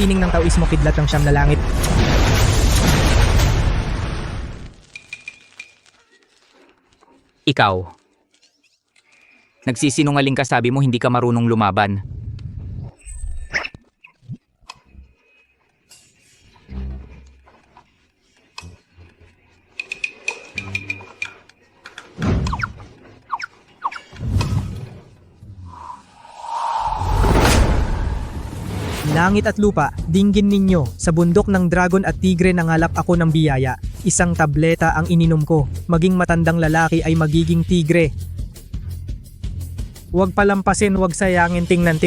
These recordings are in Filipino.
sining ng Taoismo kidlat ng siyam na langit. Ikaw. Nagsisinungaling ka, sabi mo hindi ka marunong lumaban. Langit at lupa, dinggin ninyo, sa bundok ng dragon at tigre nangalap ako ng biyaya. Isang tableta ang ininom ko, maging matandang lalaki ay magiging tigre. Huwag palampasin, huwag sayangin, tingnan.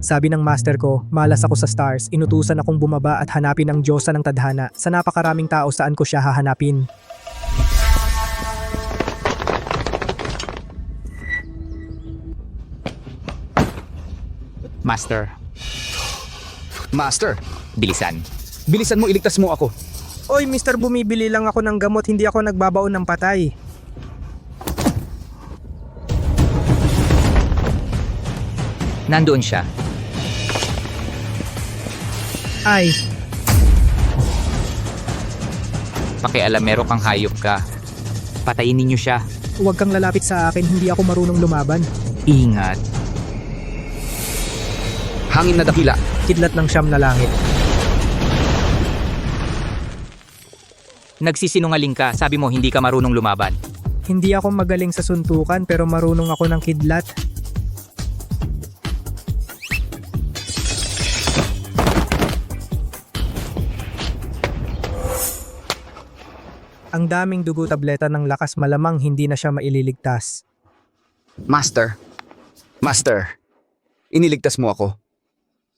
Sabi ng master ko, malas ako sa stars, inutusan akong bumaba at hanapin ang Diyosa ng tadhana sa napakaraming tao saan ko siya hahanapin. Master, Master, bilisan. bilisan mo, iligtas mo ako. Oy, mister, bumibili lang ako ng gamot, hindi ako nagbabaon ng patay. Nandoon siya. Ay, Pakialamero kang hayop ka. Patayin ninyo siya. huwag kang lalapit sa akin, hindi ako marunong lumaban. Ingat. Hangin na dakila. Kidlat ng siyam na langit. Nagsisinungaling ka, sabi mo hindi ka marunong lumaban. Hindi ako magaling sa suntukan pero marunong ako ng kidlat. Ang daming dugo tableta ng lakas, malamang hindi na siya maililigtas. Master, iniligtas mo ako.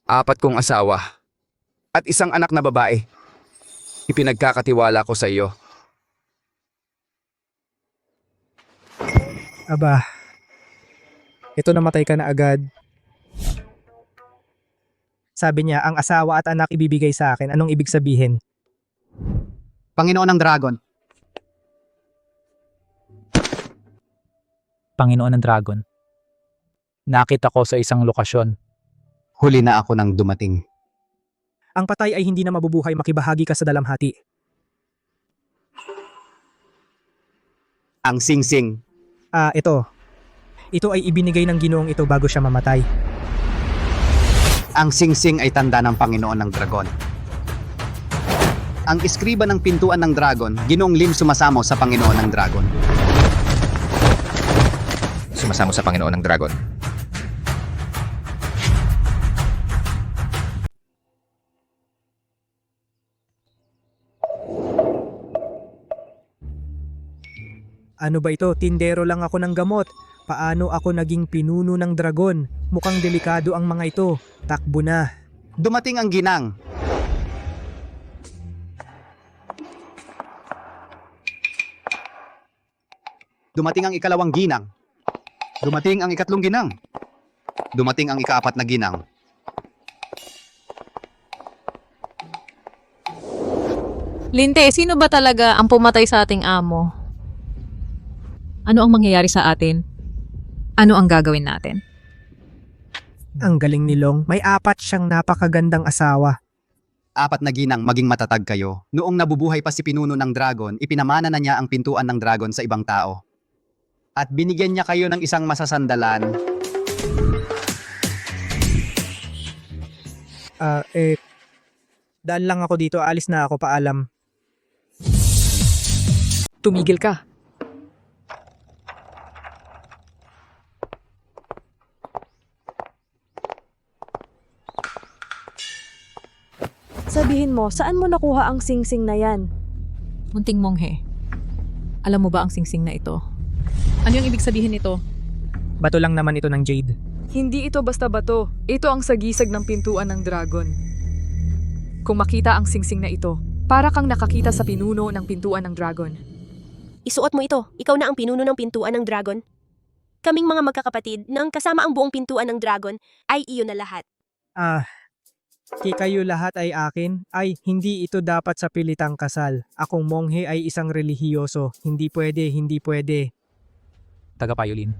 4 kong asawa at isang anak na babae. Ipinagkakatiwala ko sa iyo. Aba, ito namatay ka na agad. Sabi niya, ang asawa at anak ibibigay sa akin. Anong ibig sabihin? Panginoon ng Dragon. Panginoon ng Dragon. Nakita ko sa isang lokasyon. Huli na ako nang dumating. Ang patay ay hindi na mabubuhay, makibahagi ka sa dalamhati. Ang singsing. Ito. Ito ay ibinigay ng Ginoong ito bago siya mamatay. Ang singsing ay tanda ng Panginoon ng Dragon. Ang iskriba ng pintuan ng Dragon, Ginoong Lim sumasamo sa Panginoon ng Dragon. Sumasamo sa Panginoon ng Dragon. Ano ba ito? Tindero lang ako ng gamot. Paano ako naging pinuno ng dragon? Mukhang delikado ang mga ito. Takbo na. Dumating ang ginang. Dumating ang ikalawang ginang. Dumating ang ikatlong ginang. Dumating ang ikaapat na ginang. Linte, sino ba talaga ang pumatay sa ating amo? Ano ang mangyayari sa atin? Ano ang gagawin natin? Ang galing ni Long. May 4 siyang napakagandang asawa. 4 na ginang, maging matatag kayo. Noong nabubuhay pa si pinuno ng dragon, ipinamana na niya ang pintuan ng dragon sa ibang tao. At binigyan niya kayo ng isang masasandalan. Daan lang ako dito. Alis na ako, paalam. Tumigil ka. Sabihin mo, saan mo nakuha ang singsing na yan? Munting monghe. Alam mo ba ang singsing na ito? Ano yung ibig sabihin nito? Bato lang naman ito ng Jade. Hindi ito basta bato. Ito ang sagisag ng pintuan ng dragon. Kung makita ang singsing na ito, para kang nakakita sa pinuno ng pintuan ng dragon. Isuot mo ito. Ikaw na ang pinuno ng pintuan ng dragon. Kaming mga magkakapatid nang kasama ang buong pintuan ng dragon ay iyon na lahat. Kayo lahat ay akin? Ay, hindi ito dapat sa pilitang kasal. Akong monghe ay isang relihiyoso. Hindi pwede. Tagapayolin.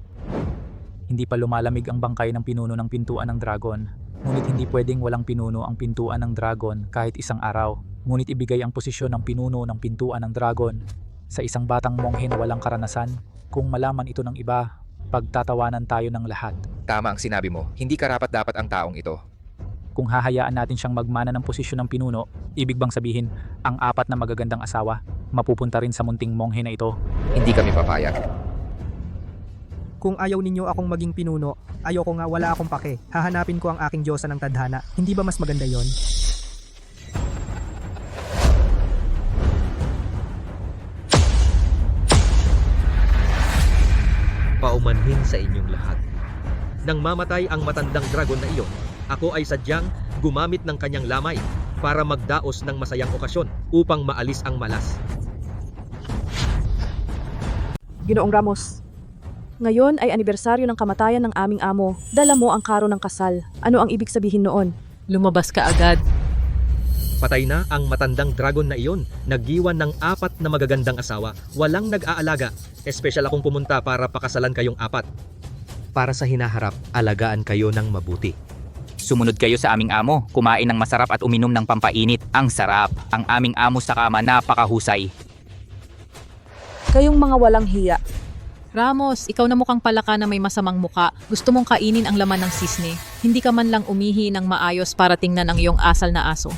Hindi pa lumalamig ang bangkay ng pinuno ng pintuan ng dragon. Ngunit hindi pwedeng walang pinuno ang pintuan ng dragon kahit isang araw. Ngunit ibigay ang posisyon ng pinuno ng pintuan ng dragon sa isang batang monghe na walang karanasan. Kung malaman ito ng iba, pagtatawanan tayo ng lahat. Tama ang sinabi mo, hindi karapat-dapat ang taong ito. Kung hahayaan natin siyang magmana ng posisyon ng pinuno, ibig bang sabihin, ang 4 na magagandang asawa, mapupunta rin sa munting monghe na ito? Hindi kami papayag. Kung ayaw ninyo akong maging pinuno, ayoko nga, wala akong pake. Hahanapin ko ang aking diyosa ng tadhana. Hindi ba mas maganda yon? Paumanhin sa inyong lahat. Nang mamatay ang matandang dragon na iyon, ako ay sadyang gumamit ng kanyang lamay para magdaos ng masayang okasyon upang maalis ang malas. Ginoong Ramos, ngayon ay anibersaryo ng kamatayan ng aming amo. Dala mo ang karo ng kasal. Ano ang ibig sabihin noon? Lumabas ka agad. Patay na ang matandang dragon na iyon. Nag-iwan ng 4 na magagandang asawa. Walang nag-aalaga. Espesyal akong pumunta para pakasalan kayong 4. Para sa hinaharap, alagaan kayo ng mabuti. Sumunod kayo sa aming amo, kumain ng masarap at uminom ng pampainit. Ang sarap. Ang aming amo sa kama napakahusay. Kayong mga walang hiya. Ramos, ikaw na mukhang palaka na may masamang muka. Gusto mong kainin ang laman ng sisne. Hindi ka man lang umihi ng maayos para tingnan ang iyong asal na aso.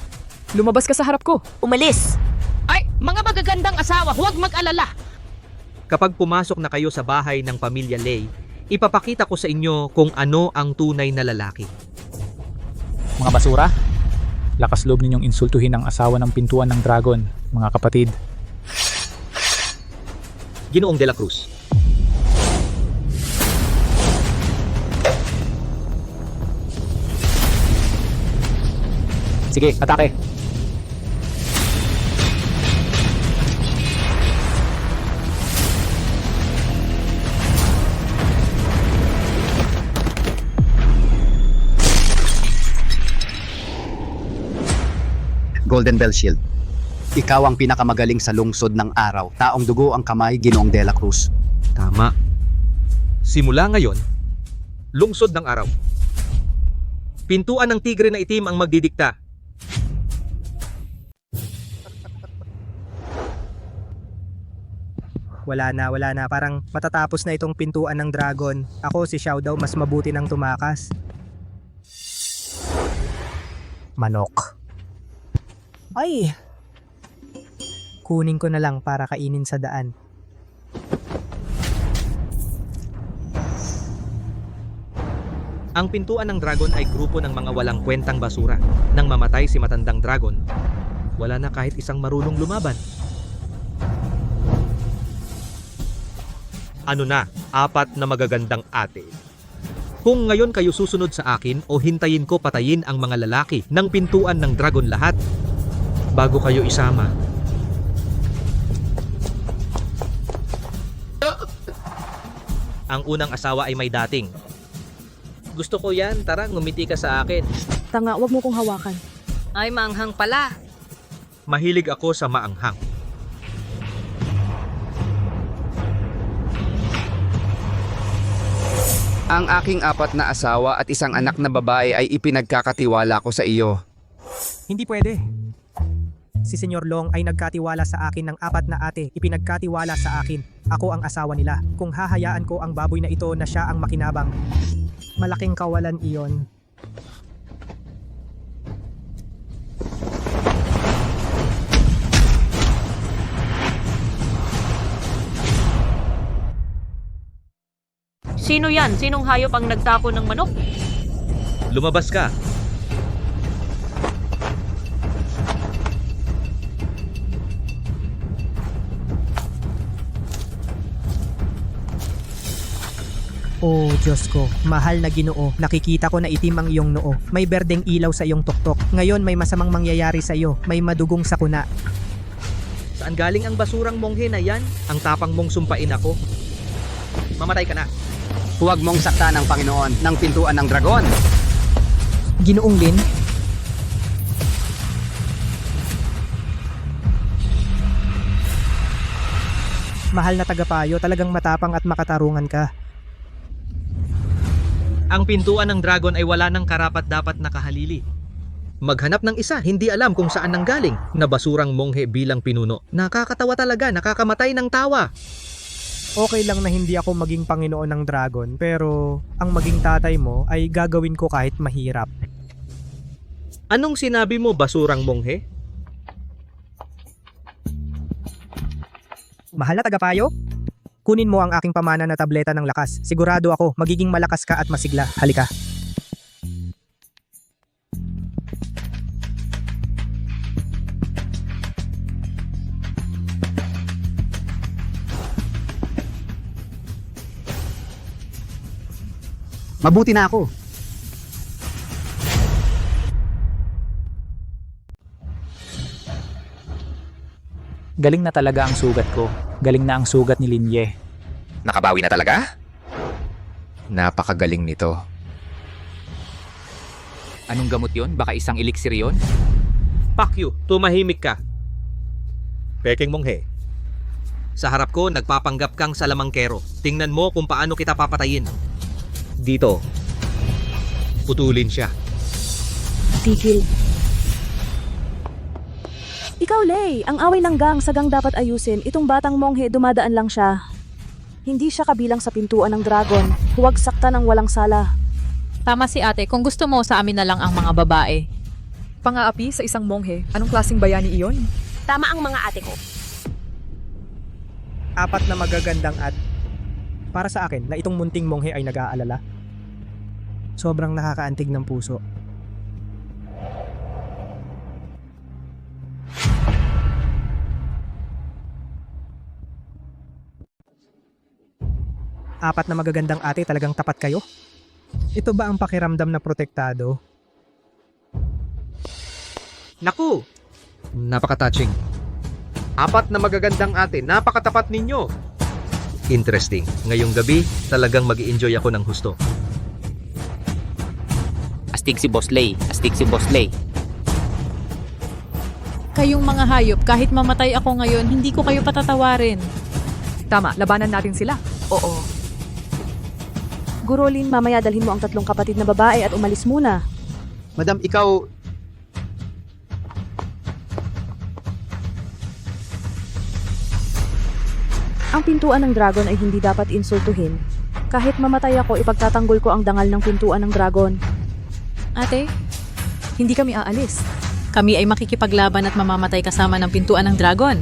Lumabas ka sa harap ko. Umalis! Ay, mga magagandang asawa, huwag mag-alala. Kapag pumasok na kayo sa bahay ng pamilya Lei, ipapakita ko sa inyo kung ano ang tunay na lalaki. Mga basura, lakas loob ninyong insultuhin ang asawa ng pintuan ng dragon, mga kapatid. Ginoong De La Cruz. Sige, atake! Golden Bell Shield. Ikaw ang pinakamagaling sa lungsod ng araw. Taong dugo ang kamay, Ginoong De La Cruz. Tama. Simula ngayon, lungsod ng araw. Pintuan ng tigre na itim ang magdidikta. Wala na. Parang matatapos na itong pintuan ng dragon. Ako si Xiao daw mas mabuti ng tumakas. Manok. Ay! Kunin ko na lang para kainin sa daan. Ang pintuan ng dragon ay grupo ng mga walang kwentang basura. Nang mamatay si matandang dragon, wala na kahit isang marunong lumaban. Ano na, 4 na magagandang ate. Kung ngayon kayo susunod sa akin o hintayin ko patayin ang mga lalaki ng pintuan ng dragon lahat, bago kayo isama. Ang unang asawa ay may dating. Gusto ko yan, tara ngumiti ka sa akin. Tanga, wag mo kong hawakan. Ay, maanghang pala. Mahilig ako sa maanghang. Ang aking 4 na asawa at isang anak na babae ay ipinagkakatiwala ko sa iyo. Hindi pwede. Si Senyor Long ay nagkatiwala sa akin ng 4 na ate. Ipinagkatiwala sa akin. Ako ang asawa nila. Kung hahayaan ko ang baboy na ito na siya ang makinabang, malaking kawalan iyon. Sino yan? Sinong hayop ang nagtapon ng manok? Lumabas ka. Oh, Diyos ko, mahal na Ginoo, nakikita ko na itim ang iyong noo. May berdeng ilaw sa iyong tuktok. Ngayon may masamang mangyayari sa iyo. May madugong sakuna. Saan galing ang basurang monghe na yan? Ang tapang mong sumpain ako. Mamatay ka na. Huwag mong saktan ang Panginoon ng pintuan ng dragon. Ginoong Lin? Mahal na tagapayo, talagang matapang at makatarungan ka. Ang pintuan ng dragon ay wala ng karapat-dapat na kahalili. Maghanap ng isa, hindi alam kung saan nanggaling, na basurang monghe bilang pinuno. Nakakatawa talaga, nakakamatay ng tawa. Okay lang na hindi ako maging Panginoon ng Dragon, pero ang maging tatay mo ay gagawin ko kahit mahirap. Anong sinabi mo, basurang monghe? Mahal na tagapayo? Kunin mo ang aking pamana na tableta ng lakas. Sigurado ako, magiging malakas ka at masigla. Halika. Mabuti na ako. Galing na talaga ang sugat ko. Galing na ang sugat ni Linye. Nakabawi na talaga? Napakagaling nito. Anong gamot yon? Baka isang eliksir yon? Pakyo, tumahimik ka. Peking monghe. Sa harap ko, nagpapanggap kang salamangkero. Tingnan mo kung paano kita papatayin. Dito. Putulin siya. Tigil. Ikaw, Lei, ang away ng gang sa gang dapat ayusin. Itong batang monghe, dumadaan lang siya. Hindi siya kabilang sa pintuan ng dragon. Huwag sakta ng walang sala. Tama si ate, kung gusto mo sa amin na lang ang mga babae. Pangaapi sa isang monghe. Anong klaseng bayani iyon? Tama ang mga ate ko. 4 na magagandang at para sa akin na itong munting monghe ay nag-aalala. Sobrang nakakaantig ng puso. Apat na magagandang ate, talagang tapat kayo? Ito ba ang pakiramdam na protektado? Naku! Napaka-touching. 4 na magagandang ate, napakatapat ninyo. Interesting. Ngayong gabi, talagang mag-i-enjoy ako ng husto. Astig si Boss Lay. Astig si Boss Lay. Kayong mga hayop, kahit mamatay ako ngayon, hindi ko kayo patatawarin. Tama, labanan natin sila. Oo. Gurolin, mamaya dalhin mo ang 3 kapatid na babae at umalis muna. Madam, ikaw... Ang pintuan ng dragon ay hindi dapat insultuhin. Kahit mamatay ako, ipagtatanggol ko ang dangal ng pintuan ng dragon. Ate, Hindi kami aalis. kami ay makikipaglaban at mamamatay kasama ng pintuan ng dragon.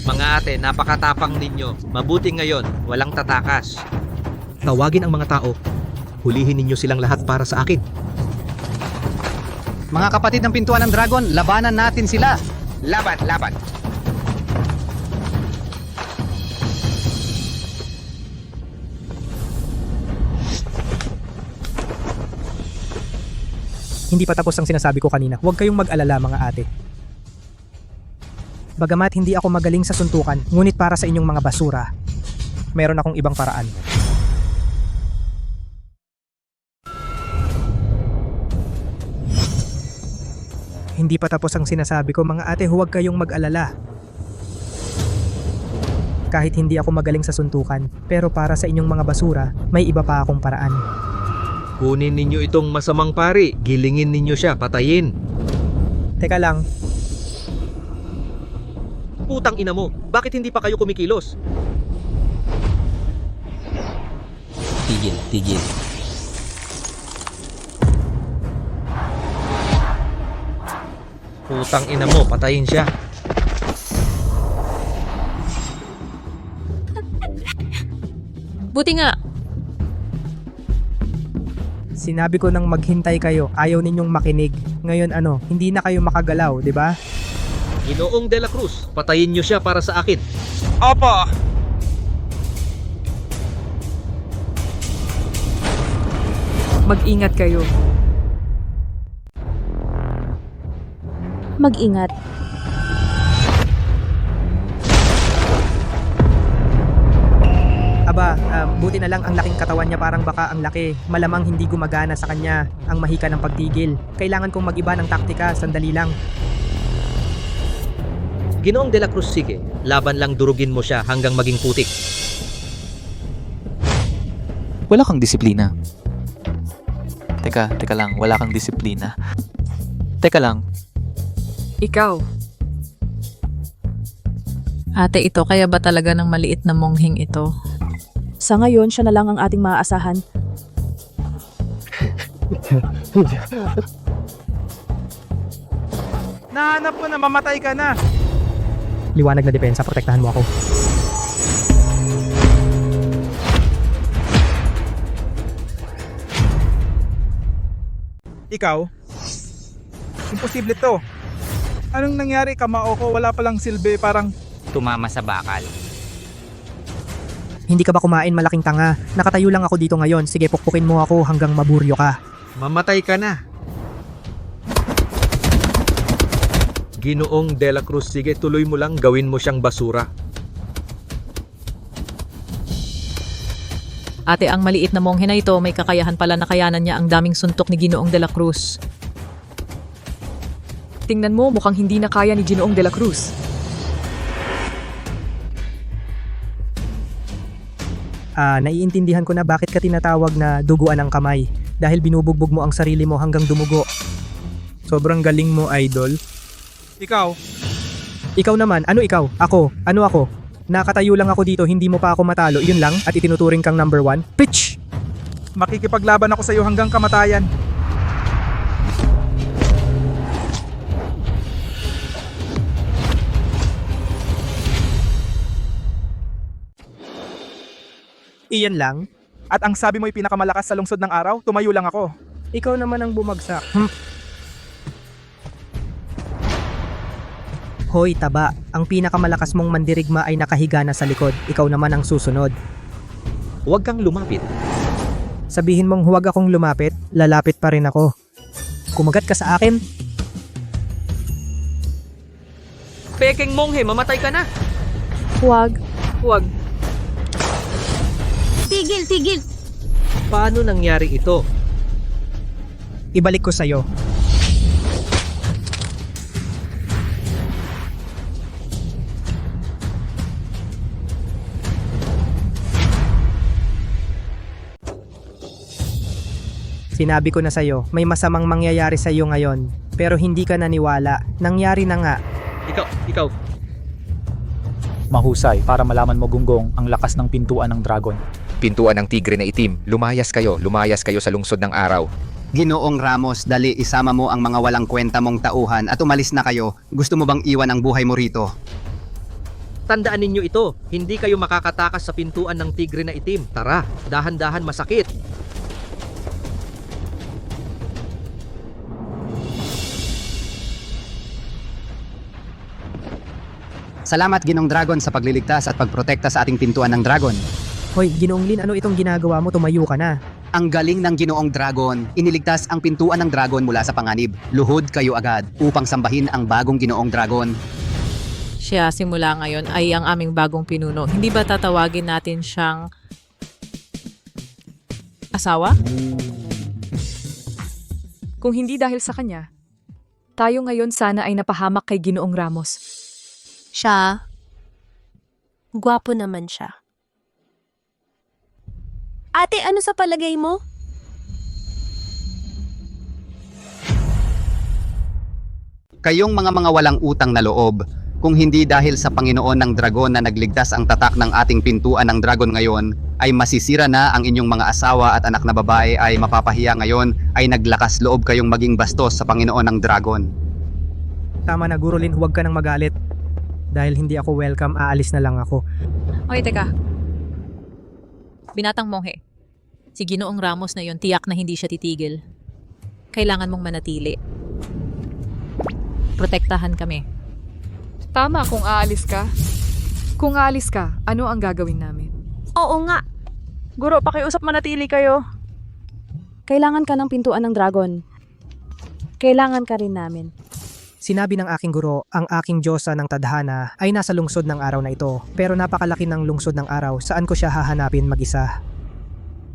Mga ate, napakatapang ninyo. Mabuti ngayon, walang tatakas. Tawagin ang mga tao. Hulihin ninyo silang lahat para sa akin. Mga kapatid ng pintuan ng dragon, labanan natin sila. Laban, laban. Hindi pa tapos ang sinasabi ko kanina. Huwag kayong mag-alala mga ate. Bagamat hindi ako magaling sa suntukan, ngunit para sa inyong mga basura, meron akong ibang paraan. Hindi pa tapos ang sinasabi ko mga ate, huwag kayong mag-alala. Kahit hindi ako magaling sa suntukan, pero para sa inyong mga basura, may iba pa akong paraan. Kunin ninyo itong masamang pari. Gilingin ninyo siya, patayin. Teka lang, Putang ina mo, bakit hindi pa kayo kumikilos? Tigil, tigil. Putang ina mo, patayin siya. Buti nga, sinabi ko nang maghintay kayo, ayaw ninyong makinig. Ngayon hindi na kayo makagalaw, di ba? Ginoong De La Cruz, patayin niyo siya para sa akin. Opo! Mag-ingat kayo. Mag-ingat. Aba, buti na lang ang laking katawan niya, parang baka ang laki. Malamang hindi gumagana sa kanya ang mahika ng pagtigil. Kailangan kong mag-iba ng taktika, sandali lang. Ginoong De La Cruz, sige. Laban lang, durugin mo siya hanggang maging putik. Wala kang disiplina. Teka lang, wala kang disiplina. Teka lang, Ikaw, Ate, ito kaya ba talaga ng maliit na mongheng ito? Sa ngayon, siya na lang ang ating maaasahan. Nahanap ko na, mamatay ka na. Liwanag na depensa, protektahan mo ako. Ikaw? Imposible to. Anong nangyari, kamao ko? Wala palang silbi, parang... Tumama sa bakal. Hindi ka ba kumain, malaking tanga? Nakatayo lang ako dito ngayon. Sige, pukpukin mo ako hanggang maburyo ka. Mamatay ka na. Ginoong De La Cruz, sige tuloy mo lang, gawin mo siyang basura. Ate, ang maliit na monghe na ito, may kakayahan pala na kayanan niya ang daming suntok ni Ginoong de la Cruz. tingnan mo mukhang hindi na kaya ni Ginoong de la Cruz. Naiintindihan ko na bakit ka tinatawag na duguan ng kamay. Dahil binubugbog mo ang sarili mo hanggang dumugo. Sobrang galing mo, idol. Ikaw? Ikaw naman, ano ikaw? Ako? Ano ako? Nakatayo lang ako dito, hindi mo pa ako matalo, yun lang, at itinuturing kang number 1? Pitch! Makikipaglaban ako sa iyo hanggang kamatayan. Iyan lang? At ang sabi mo'y pinakamalakas sa lungsod ng araw, tumayo lang ako. Ikaw naman ang bumagsak. Hoy, taba. Ang pinakamalakas mong mandirigma ay nakahiga na sa likod. Ikaw naman ang susunod. Huwag kang lumapit. Sabihin mong huwag akong lumapit, lalapit pa rin ako. Kumagat ka sa akin? Pekeng monghe, mamatay ka na. Huwag. Huwag. Tigil, tigil! Paano nangyari ito? Ibalik ko sa'yo. Sinabi ko na sa'yo, may masamang mangyayari sa'yo ngayon. Pero hindi ka naniwala. Nangyari na nga. Ikaw. mahusay para malaman mo gunggong ang lakas ng pintuan ng dragon. Pintuan ng tigre na itim, lumayas kayo sa lungsod ng araw. Ginoong Ramos, dali isama mo ang mga walang kwenta mong tauhan at umalis na kayo. Gusto mo bang iwan ang buhay mo rito? Tandaan ninyo ito, hindi kayo makakatakas sa pintuan ng tigre na itim. Tara, dahan-dahan masakit. Salamat Ginong Dragon sa pagliligtas at pagprotekta sa ating pintuan ng dragon. Hoy, Ginoong Lin, ano itong ginagawa mo? Tumayo ka na. Ang galing ng Ginoong Dragon, iniligtas ang pintuan ng dragon mula sa panganib. Luhod kayo agad upang sambahin ang bagong Ginoong Dragon. Siya simula ngayon ay ang aming bagong pinuno. Hindi ba tatawagin natin siyang asawa? Kung hindi dahil sa kanya, tayo ngayon sana ay napahamak kay Ginoong Ramos. Siya, gwapo naman siya. Ate, ano sa palagay mo? Kayong mga walang utang na loob, kung hindi dahil sa Panginoon ng Dragon na nagligtas ang tatak ng ating pintuan ng dragon ngayon, ay masisira na ang inyong mga asawa at anak na babae ay mapapahiya ngayon, ay naglakas loob kayong maging bastos sa Panginoon ng Dragon. Tama na, Guro Lin, huwag ka nang magalit. Dahil hindi ako welcome, aalis na lang ako. Okay, teka. Binatang monghe. Si Ginoong Ramos na yon, tiyak na hindi siya titigil. Kailangan mong manatili. Protektahan kami. Tama kung aalis ka. Kung aalis ka, ano ang gagawin namin? Oo nga. Guro, pakiusap manatili kayo. Kailangan ka ng pintuan ng dragon. Kailangan ka rin namin. Sinabi ng aking guro, ang aking Diyosa ng tadhana ay nasa lungsod ng araw na ito. Pero napakalaki ng lungsod ng araw, saan ko siya hahanapin mag-isa?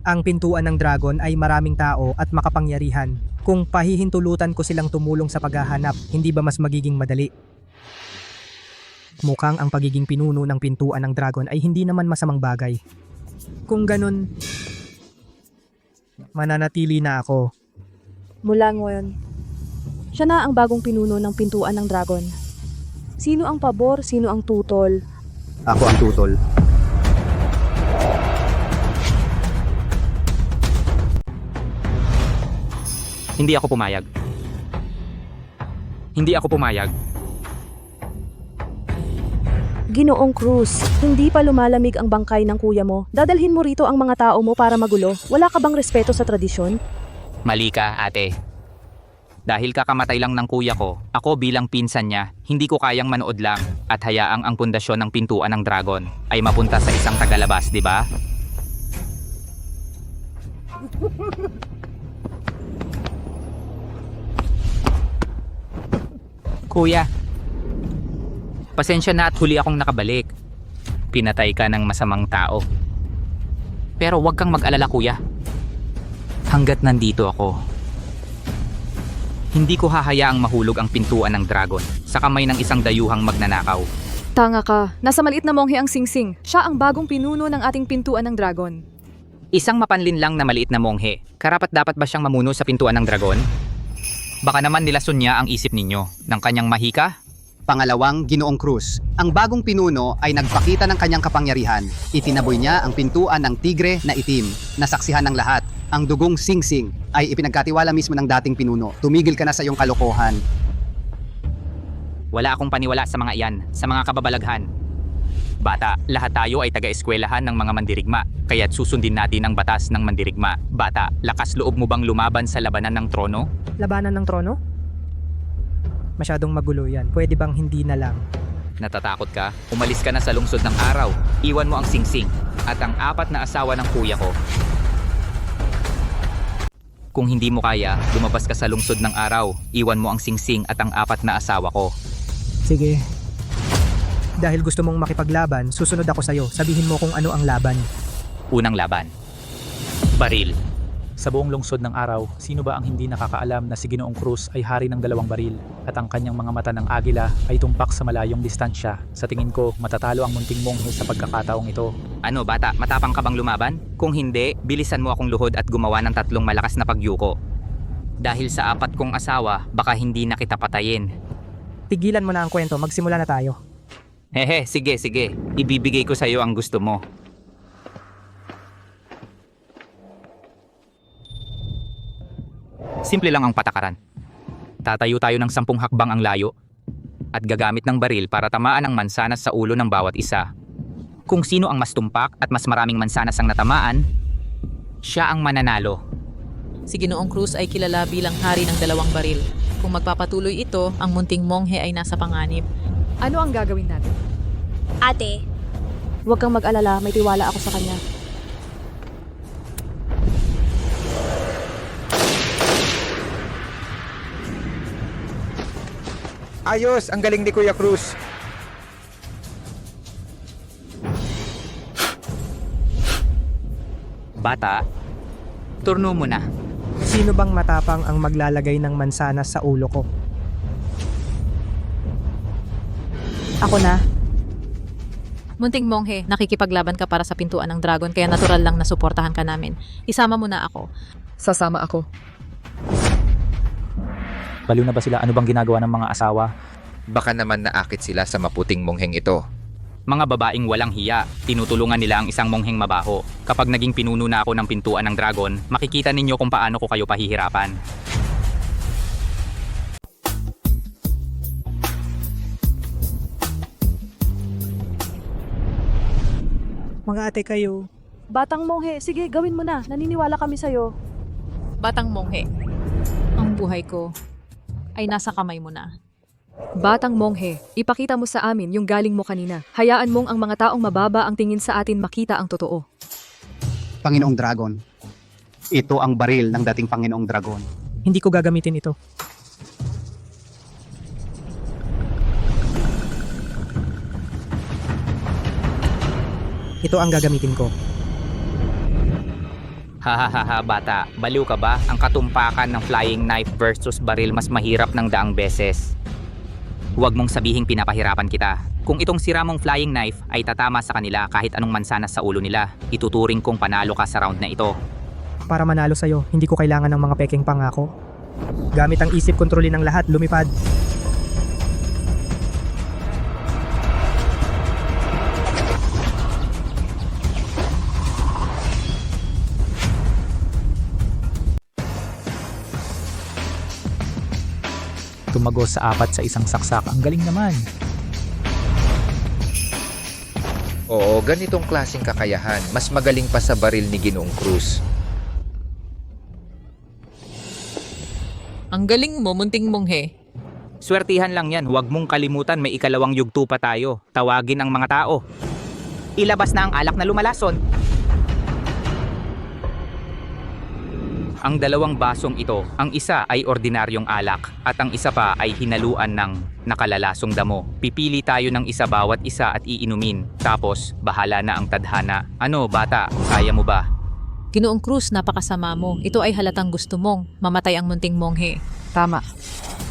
Ang pintuan ng dragon ay maraming tao at makapangyarihan. Kung pahihintulutan ko silang tumulong sa paghahanap, hindi ba mas magiging madali? Mukhang ang pagiging pinuno ng pintuan ng dragon ay hindi naman masamang bagay. Kung ganun, Mananatili na ako. Mula ngayon, siya na ang bagong pinuno ng pintuan ng dragon. Sino ang pabor, sino ang tutol? Ako ang tutol. Hindi ako pumayag. Hindi ako pumayag. Ginoong Cruz, hindi pa lumalamig ang bangkay ng kuya mo. Dadalhin mo rito ang mga tao mo para magulo. Wala ka bang respeto sa tradisyon? Mali ka, ate. Dahil kakamatay lang ng kuya ko, ako bilang pinsan niya, hindi ko kayang manood lang at hayaang ang pundasyon ng pintuan ng dragon ay mapunta sa isang tagalabas, di ba? Kuya, pasensya na at huli akong nakabalik. Pinatay ka ng masamang tao. Pero huwag kang mag-alala, kuya. Hanggat nandito ako, hindi ko hahayaang mahulog ang pintuan ng dragon sa kamay ng isang dayuhang magnanakaw. Tanga ka. Nasa maliit na monghe ang Singsing. Siya ang bagong pinuno ng ating pintuan ng dragon. Isang mapanlin lang na maliit na monghe, karapat-dapat ba siyang mamuno sa pintuan ng dragon? Baka naman nilason niya ang isip ninyo ng kanyang mahika? Pangalawang, Ginoong Cruz. Ang bagong pinuno ay nagpakita ng kanyang kapangyarihan. Itinaboy niya ang pintuan ng tigre na itim. Nasaksihan ng lahat. Ang dugong Singsing ay ipinagkatiwala mismo ng dating pinuno. Tumigil ka na sa iyong kalokohan. Wala akong paniwala sa mga iyan, sa mga kababalaghan. Bata, lahat tayo ay taga-eskwelahan ng mga mandirigma, kaya't susundin natin ang batas ng mandirigma. Bata, lakas loob mo bang lumaban sa labanan ng trono? Labanan ng trono? Masyadong magulo yan. Pwede bang hindi na lang? Natatakot ka? Umalis ka na sa lungsod ng araw. Iwan mo ang Singsing at ang 4 na asawa ng kuya ko. Kung hindi mo kaya, lumabas ka sa lungsod ng araw. Iwan mo ang Singsing at ang 4 na asawa ko. Sige. Dahil gusto mong makipaglaban, susunod ako sa'yo. Sabihin mo kung ano ang laban. Unang laban. Baril. Sa buong lungsod ng araw, sino ba ang hindi nakakaalam na si Ginoong Cruz ay hari ng 2 baril at ang kanyang mga mata ng agila ay tumpak sa malayong distansya? Sa tingin ko, matatalo ang munting monghe sa pagkakataong ito. Ano bata, matapang ka bang lumaban? Kung hindi, bilisan mo akong luhod at gumawa ng 3 malakas na pagyuko. Dahil sa 4 kong asawa, baka hindi na kita patayin. Tigilan mo na ang kwento, magsimula na tayo. Hehe, sige. Ibibigay ko sa iyo ang gusto mo. Simple lang ang patakaran. Tatayo tayo ng 10 hakbang ang layo at gagamit ng baril para tamaan ang mansanas sa ulo ng bawat isa. Kung sino ang mas tumpak at mas maraming mansanas ang natamaan, siya ang mananalo. Si Ginoong Cruz ay kilala bilang hari ng 2 baril. Kung magpapatuloy ito, ang munting monghe ay nasa panganib. Ano ang gagawin natin? Ate, Huwag kang mag-alala, may tiwala ako sa kanya. Ayos, ang galing ni Kuya Cruz. Bata, turno mo na. Sino bang matapang ang maglalagay ng mansanas sa ulo ko? Ako na. Munting monghe, nakikipaglaban ka para sa pintuan ng dragon kaya natural lang na suportahan ka namin. Isama mo na ako. Sasama ako. Baliw na ba sila? Ano bang ginagawa ng mga asawa? Baka naman naakit sila sa maputing mongheng ito. Mga babaeng walang hiya, tinutulungan nila ang isang mongheng mabaho. Kapag naging pinuno na ako ng pintuan ng dragon, makikita ninyo kung paano ko kayo pahihirapan. Mga ate kayo. Batang monghe, sige gawin mo na. Naniniwala kami sa'yo. Batang monghe, ang buhay ko ay nasa kamay mo na. Batang monghe, ipakita mo sa amin yung galing mo kanina. Hayaan mong ang mga taong mababa ang tingin sa atin makita ang totoo. Panginoong Dragon. Ito ang baril ng dating Panginoong Dragon. Hindi ko gagamitin ito. Ito ang gagamitin ko. Hahaha bata, baliw ka ba? Ang katumpakan ng flying knife versus baril mas mahirap ng 100 beses. Huwag mong sabihing pinapahirapan kita. Kung itong sira mong flying knife ay tatama sa kanila kahit anong mansanas sa ulo nila, ituturing kong panalo ka sa round na ito. para manalo sa'yo. Hindi ko kailangan ng mga pekeng pangako. Gamit ang isip kontrolin ng lahat, lumipad. Tumagos sa 4 sa isang saksak. Ang galing naman. Oo, ganitong klaseng kakayahan. Mas magaling pa sa baril ni Ginoong Cruz. Ang galing mo, munting monghe. Swertihan lang yan, huwag mong kalimutan may ikalawang yugto pa tayo. Tawagin ang mga tao. Ilabas na ang alak na lumalason. Ang dalawang basong ito, ang isa ay ordinaryong alak at ang isa pa ay hinaluan ng nakalalasong damo. Pipili tayo ng isa bawat isa at iinumin. Tapos, bahala na ang tadhana. Ano, bata, kaya mo ba? Ginoong Cruz, napakasama mo. Ito ay halatang gusto mong mamatay ang munting monghe. Tama.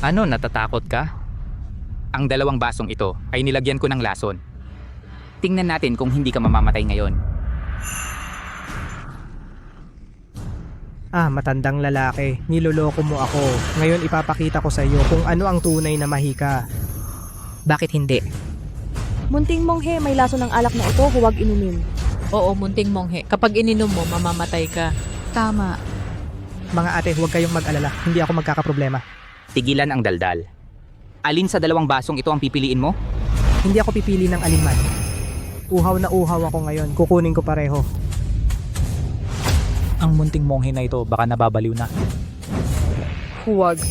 Ano, natatakot ka? Ang dalawang basong ito ay nilagyan ko ng lason. Tingnan natin kung hindi ka mamamatay ngayon. Matandang lalaki. Niloloko mo ako. Ngayon ipapakita ko sa iyo kung ano ang tunay na mahika. Bakit hindi? Munting monghe, may laso ng alak na ito, huwag inumin. Oo, munting monghe. Kapag ininom mo, mamamatay ka. Tama. Mga ate, huwag kayong mag-alala. Hindi ako magkakaproblema. Tigilan ang daldal. Alin sa dalawang basong ito ang pipiliin mo? Hindi ako pipili ng alinman. Uhaw na uhaw ako ngayon. Kukunin ko pareho. Ang munting monghe na ito baka nababaliw na. Huwag.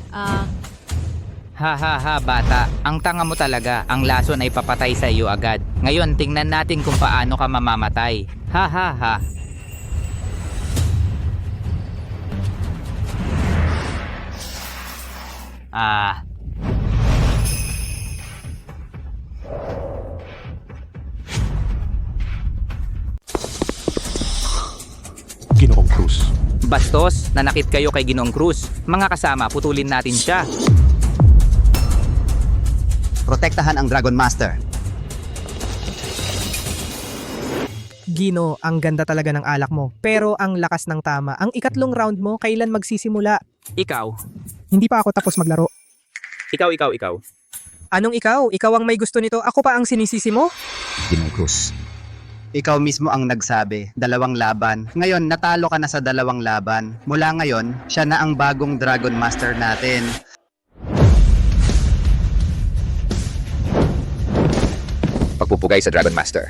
Ha bata, ang tanga mo talaga. Ang lason ay papatay sa iyo agad. Ngayon tingnan natin kung paano ka mamamatay. Ha. Ginoong Cruz. Bastos, nanakit kayo kay Ginoong Cruz. Mga kasama, putulin natin siya. Protektahan ang Dragon Master. Gino, ang ganda talaga ng alak mo. Pero ang lakas ng tama. Ang ikatlong round mo, kailan magsisimula? Ikaw. Hindi pa ako tapos maglaro. Ikaw. Anong ikaw? Ikaw ang may gusto nito. Ako pa ang sinisisi mo? Ginoong Cruz. Ikaw mismo ang nagsabi, 2 laban. Ngayon, natalo ka na sa 2 laban. Mula ngayon, siya na ang bagong Dragon Master natin. Pagpupugay sa Dragon Master.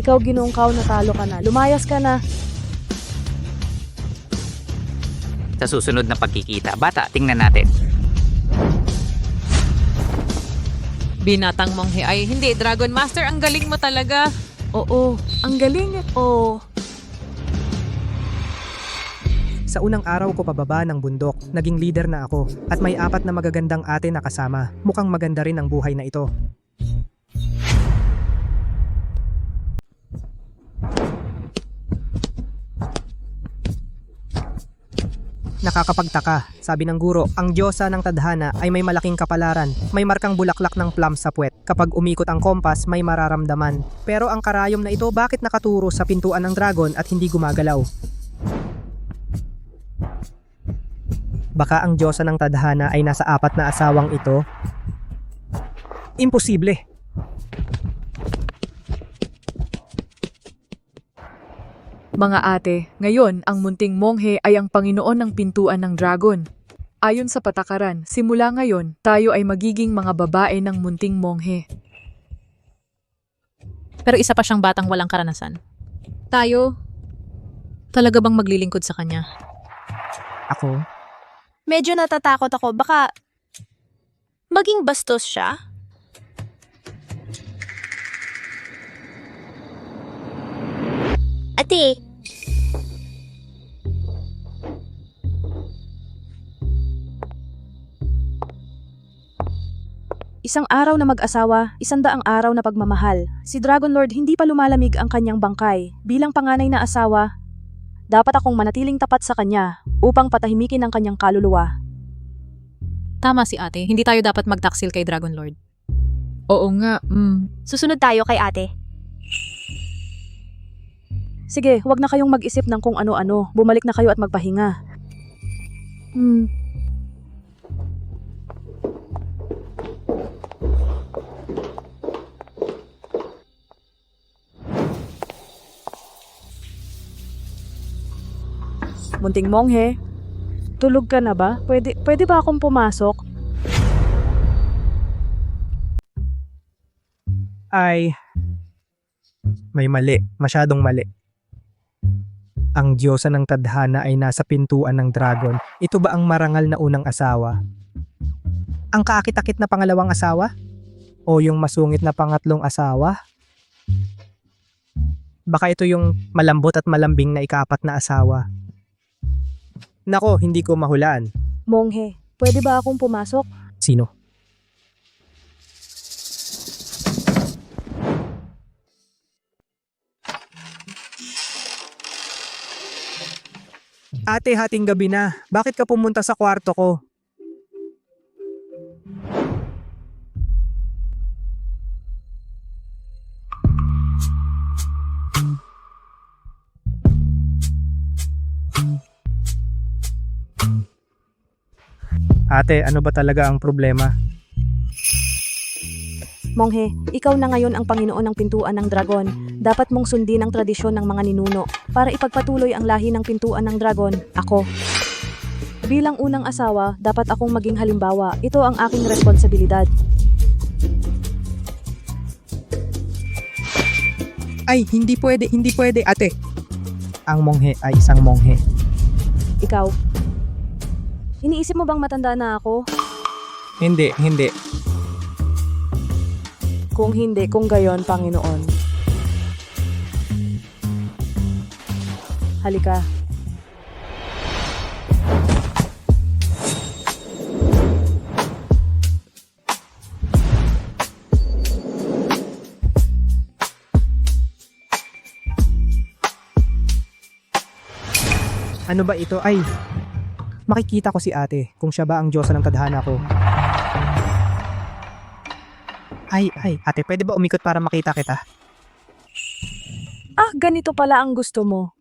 Ikaw, Ginoong Kao, natalo ka na. Lumayas ka na. Sa susunod na pagkikita, bata, tingnan natin. Binatang monghe ay hindi. Dragon Master, ang galing mo talaga. Oo, ang galing. Oo. Sa unang araw ko pababa ng bundok, naging leader na ako at may 4 na magagandang ate na kasama. Mukhang maganda rin ang buhay na ito. Nakakapagtaka, sabi ng guro, ang diyosa ng tadhana ay may malaking kapalaran. May markang bulaklak ng plum sa puwet. Kapag umikot ang kompas, may mararamdaman. Pero ang karayom na ito bakit nakaturo sa pintuan ng dragon at hindi gumagalaw? Baka ang diyosa ng tadhana ay nasa 4 na asawang ito? Imposible! Mga ate, ngayon ang munting monghe ay ang Panginoon ng pintuan ng dragon. Ayon sa patakaran, simula ngayon, tayo ay magiging mga babae ng munting monghe. Pero isa pa siyang batang walang karanasan. Tayo, talaga bang maglilingkod sa kanya? Ako? Medyo natatakot ako. Baka maging bastos siya? Ate, Isang araw na mag-asawa, 100 araw na pagmamahal. Si Dragon Lord hindi pa lumalamig ang kanyang bangkay. Bilang panganay na asawa, dapat akong manatiling tapat sa kanya upang patahimikin ang kanyang kaluluwa. Tama si ate, hindi tayo dapat magtaksil kay Dragon Lord. Oo nga, susunod tayo kay ate. Sige, huwag na kayong mag-isip ng kung ano-ano. Bumalik na kayo at magpahinga. Munting monghe, tulog ka na ba? Pwede ba akong pumasok? Ay, may mali. Masyadong mali. Ang diyosa ng tadhana ay nasa pintuan ng dragon. Ito ba ang marangal na unang asawa? Ang kaakit-akit na pangalawang asawa? O yung masungit na pangatlong asawa? Baka ito yung malambot at malambing na ikaapat na asawa. Nako, hindi ko mahulaan. Monghe, pwede ba akong pumasok? Sino? Ate, hating gabi na. Bakit ka pumunta sa kwarto ko? Ate, ano ba talaga ang problema? Monghe, ikaw na ngayon ang Panginoon ng pintuan ng dragon. Dapat mong sundin ang tradisyon ng mga ninuno para ipagpatuloy ang lahi ng pintuan ng dragon. Ako. Bilang unang asawa, dapat akong maging halimbawa. Ito ang aking responsibilidad. Ay, hindi pwede, ate. Ang monghe ay isang monghe. Ikaw. Iniisip mo bang matanda na ako? Hindi. Kung hindi, kung gayon, Panginoon. Halika. Ano ba ito? Ay, makikita ko si ate kung siya ba ang diyosa ng tadhana ko. Ay, ate, pwede ba umikot para makita kita? Ah, ganito pala ang gusto mo.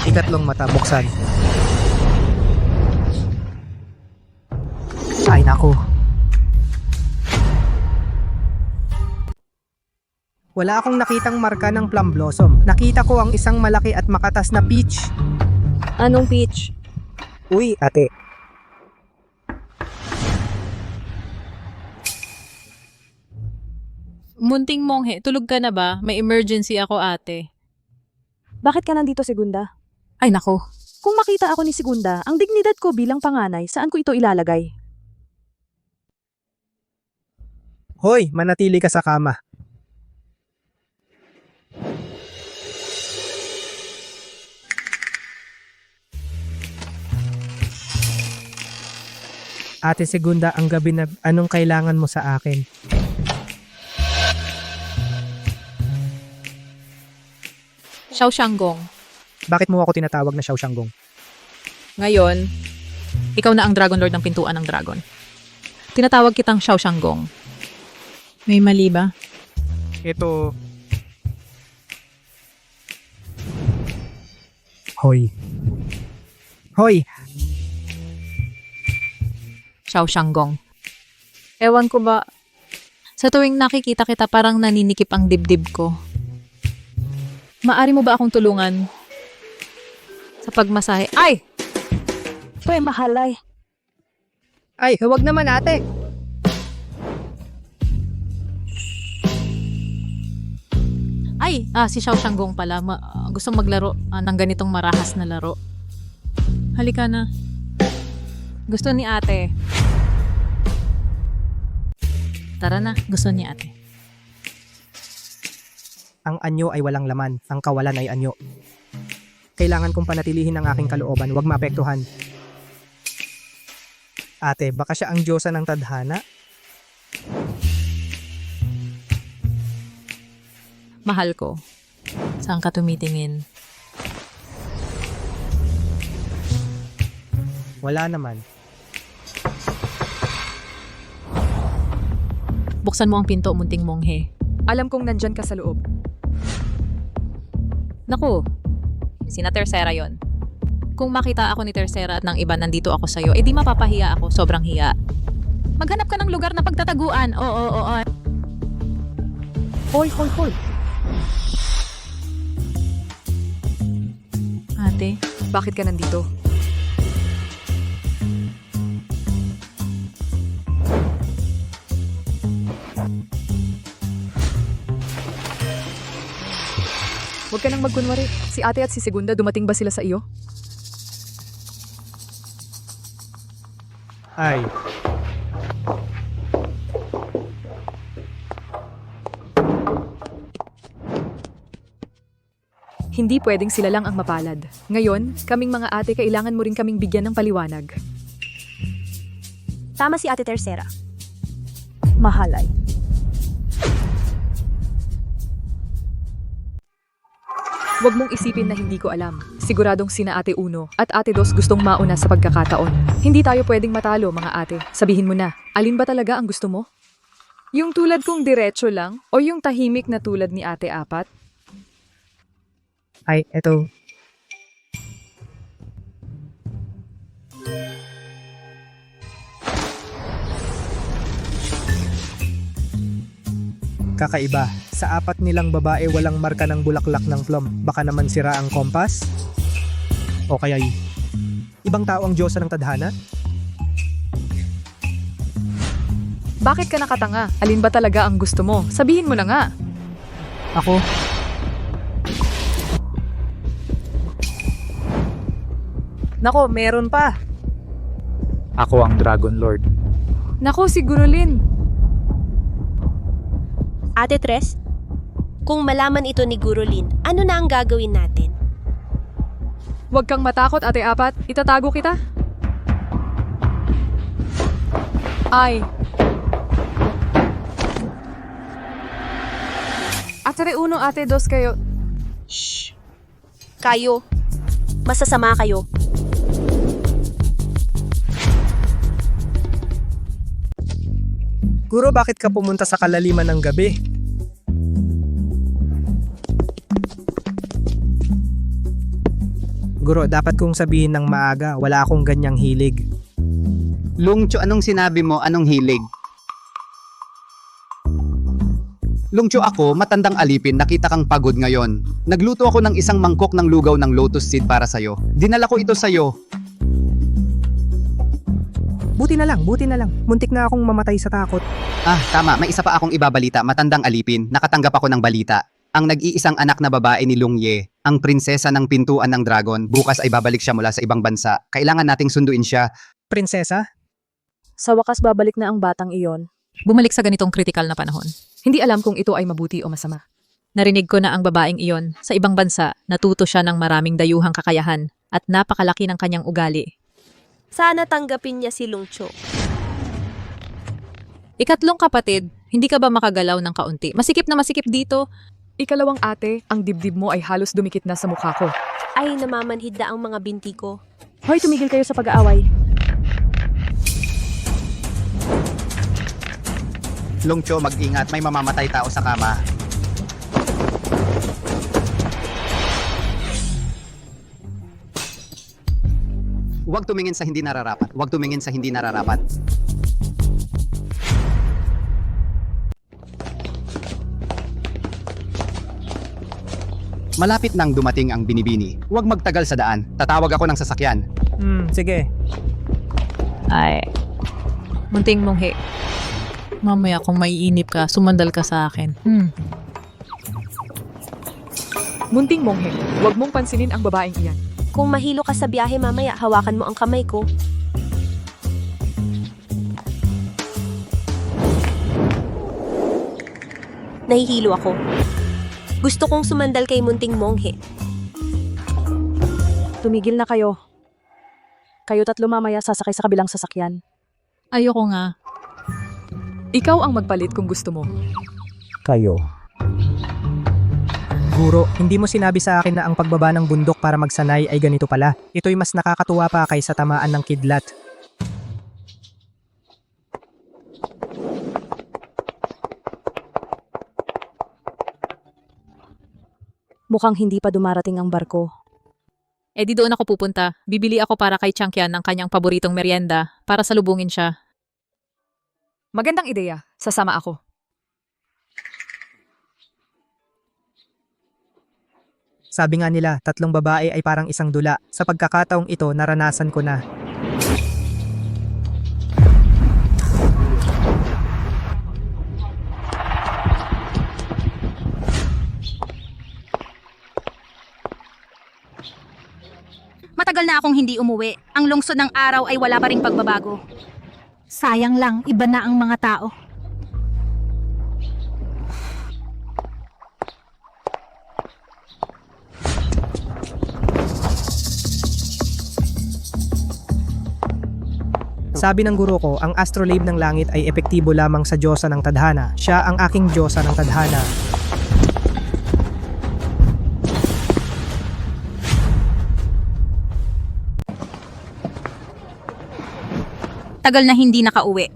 Ikatlong mata, buksan. Ay, naku. Wala akong nakitang marka ng plum blossom. Nakita ko ang isang malaki at makatas na peach. Anong peach? Uy, ate. Munting monghe, tulog ka na ba? May emergency ako, ate. Bakit ka nandito, Segunda? Ay, nako. Kung makita ako ni Segunda, ang dignidad ko bilang panganay, saan ko ito ilalagay? Hoy, manatili ka sa kama. Ate Segunda, ang gabi na anong kailangan mo sa akin? Xiao Shanggong. Bakit mo ako tinatawag na Xiao Shanggong? Ngayon, ikaw na ang Dragon Lord ng pintuan ng dragon. Tinatawag kitang Xiao Shanggong. May mali ba? Ito... Hoy. Xiao Shanggong. Ewan ko ba, sa tuwing nakikita kita parang naninikip ang dibdib ko. Maari mo ba akong tulungan sa pagmasahe? Ay! Pwe, mahalay. Ay, huwag naman ate. Ay! Si Xiao Shanggong pala. Gusto maglaro ng ganitong marahas na laro. Halika na. Gusto ni ate. Tara na, gusto ni ate. Ang anyo ay walang laman, ang kawalan ay anyo. Kailangan kong panatilihin ang aking kalooban, huwag maapektuhan. Ate, baka siya ang diyosa ng tadhana? Mahal ko. Saan ka tumitingin? Wala naman. Buksan mo ang pinto, munting monghe. Alam kong nandyan ka sa loob. Naku, sina Tercera yon. Kung makita ako ni Tercera at ng iba nandito ako sa'yo, di mapapahiya ako, sobrang hiya. Maghanap ka ng lugar na pagtataguan. Oo. Hoy. Ate, Bakit ka nandito? Huwag ka nang magkunwari. Si ate at si Segunda dumating ba sila sa iyo? Ay, Hindi pwedeng sila lang ang mapalad. Ngayon, kaming mga ate kailangan mo rin kaming bigyan ng paliwanag. Tama si Ate Tercera. Mahalay. Huwag mong isipin na hindi ko alam. Siguradong sina Ate Uno at Ate Dos gustong mauna sa pagkakataon. Hindi tayo pwedeng matalo, mga ate. Sabihin mo na, alin ba talaga ang gusto mo? Yung tulad kong diretso lang o yung tahimik na tulad ni Ate Apat? ay, eto. Kakaiba. Sa apat nilang babae walang marka ng bulaklak ng plum. Baka naman sira ang kompas? O kaya'y ibang tao ang Diyosa ng tadhana? Bakit ka nakatanga? Alin ba talaga ang gusto mo? Sabihin mo na nga. Ako? Nako, meron pa. Ako ang Dragon Lord. Nako, si Gurulin. Ate Tres, kung malaman ito ni Guro Lin, ano na ang gagawin natin? Huwag kang matakot, Ate Apat. Itatago kita. Ay. Ate Uno, Ate Dos kayo. Shh! Kayo. Masasama kayo. Guro, bakit ka pumunta sa kalaliman ng gabi? Guro, dapat kong sabihin ng maaga, wala akong ganyang hilig. Lungcho, anong sinabi mo? Anong hilig? Lungcho, ako, matandang alipin, nakita kang pagod ngayon. Nagluto ako ng isang mangkok ng lugaw ng lotus seed para sa'yo. Dinala ko ito sa'yo. Buti na lang. Muntik na akong mamatay sa takot. Ah, tama. May isa pa akong ibabalita. Matandang alipin. Nakatanggap ako ng balita. Ang nag-iisang anak na babae ni Lungye, ang prinsesa ng pintuan ng dragon, bukas ay babalik siya mula sa ibang bansa. Kailangan nating sunduin siya. Prinsesa? Sa wakas babalik na ang batang iyon. bumalik sa ganitong kritikal na panahon. Hindi alam kung ito ay mabuti o masama. Narinig ko na ang babaeng iyon. Sa ibang bansa, natuto siya ng maraming dayuhang kakayahan at napakalaki ng kanyang ugali. Sana tanggapin niya si Lungcho. Ikatlong kapatid, hindi ka ba makagalaw ng kaunti? Masikip na masikip dito. Ikalawang ate, ang dibdib mo ay halos dumikit na sa mukha ko. Ay, namamanhid na ang mga binti ko. Hoy, tumigil kayo sa pag-aaway. Lungcho, mag-ingat. May mamamatay tao sa kama. Huwag tumingin sa hindi nararapat. Huwag tumingin sa hindi nararapat. Malapit nang dumating ang binibini. Huwag magtagal sa daan. Tatawag ako ng sasakyan. Sige. Ay, munting monghe. Mamaya kung maiinip ka, sumandal ka sa akin. Munting monghe, huwag mong pansinin ang babaeng iyan. Kung mahilo ka sa biyahe mamaya, hawakan mo ang kamay ko. Nahihilo ako. Gusto kong sumandal kay munting monghe. Tumigil na kayo. Kayo tatlo mamaya sasakay sa kabilang sasakyan. Ayoko nga. Ikaw ang magpalit kung gusto mo. Kayo. Guro, hindi mo sinabi sa akin na ang pagbaba ng bundok para magsanay ay ganito pala. Ito'y mas nakakatuwa pa kaysa tamaan ng kidlat. Mukhang hindi pa dumarating ang barko. Eh di doon ako pupunta. Bibili ako para kay Changkyan ng kanyang paboritong merienda para salubungin siya. Magandang ideya. Sasama ako. Sabi nga nila, 3 babae ay parang isang dula. Sa pagkakataong ito, naranasan ko na. Matagal na akong hindi umuwi. Ang lungsod ng araw ay wala pa ring pagbabago. Sayang lang, iba na ang mga tao. Sabi ng guro ko, ang astrolabe ng langit ay epektibo lamang sa Diyosa ng Tadhana. Siya ang aking Diyosa ng Tadhana. Tagal na hindi nakauwi.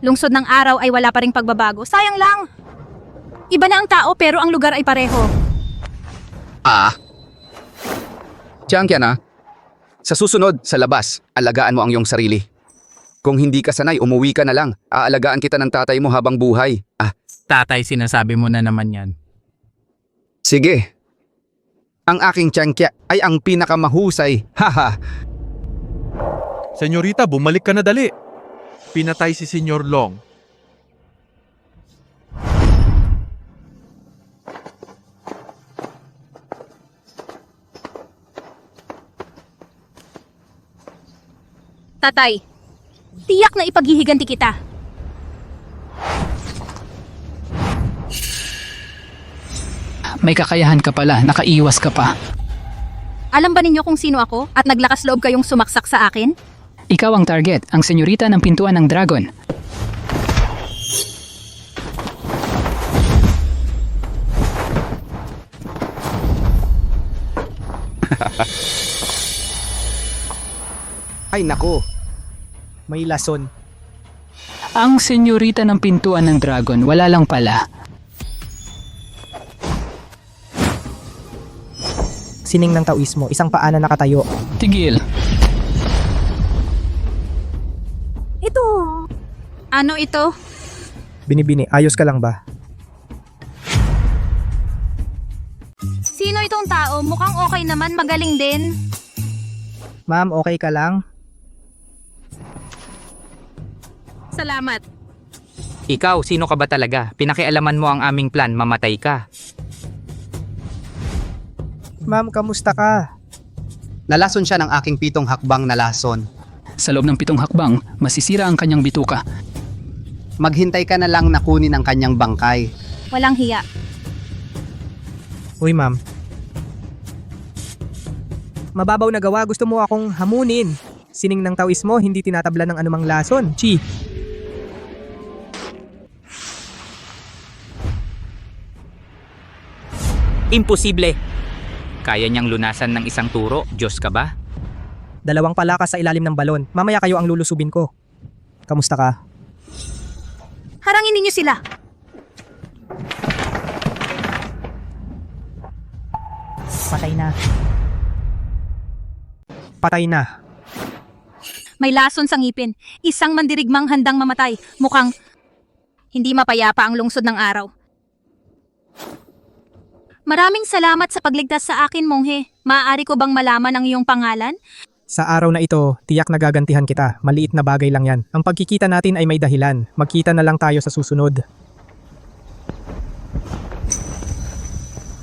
Lungsod ng araw ay wala pa ring pagbabago. Sayang lang! Iba na ang tao pero ang lugar ay pareho. Changkyan ah. Sa susunod, sa labas, alagaan mo ang iyong sarili. Kung hindi ka sanay, umuwi ka na lang. Aalagaan kita ng tatay mo habang buhay. Tatay, sinasabi mo na naman yan. Sige. Ang aking Changkya ay ang pinakamahusay. Haha. Senyorita, bumalik ka na dali. Pinatay si Senyor Long. Tatay, tiyak na ipaghihiganti kita. May kakayahan ka pala, nakaiwas ka pa. Alam ba ninyo kung sino ako at naglakas loob kayong sumaksak sa akin? Ikaw ang target, ang senyorita ng pintuan ng dragon. Ay nako. May lason. Ang senyorita ng pintuan ng dragon, wala lang pala. Sining ng taoismo, isang paa na nakatayo. Tigil. Ito. Ano ito? Binibini, ayos ka lang ba? Sino itong tao? Mukhang okay naman, magaling din. Ma'am, okay ka lang? Salamat. Ikaw, sino ka ba talaga? Pinakialaman mo ang aming plan, mamatay ka. Ma'am, kamusta ka? Nalason siya ng aking 7 hakbang na lason. Sa loob ng 7 hakbang, masisira ang kanyang bituka. Maghintay ka na lang na kunin ang kanyang bangkay. Walang hiya. Uy, ma'am. Mababaw na gawa, gusto mo akong hamunin. Sining ng taoismo, hindi tinatabla ng anumang lason. Chi. Imposible! Kaya niyang lunasan ng isang turo, Diyos ka ba? 2 palakas sa ilalim ng balon. Mamaya kayo ang lulusubin ko. Kamusta ka? Harangin ninyo sila. Patay na. Patay na. May lason sa ngipin. Isang mandirigmang handang mamatay. Mukhang hindi mapayapa ang lungsod ng araw. Maraming salamat sa pagligtas sa akin, Monghe. Maaari ko bang malaman ang iyong pangalan? Sa araw na ito, tiyak nagagantihan kita. Maliit na bagay lang yan. Ang pagkikita natin ay may dahilan. Magkita na lang tayo sa susunod.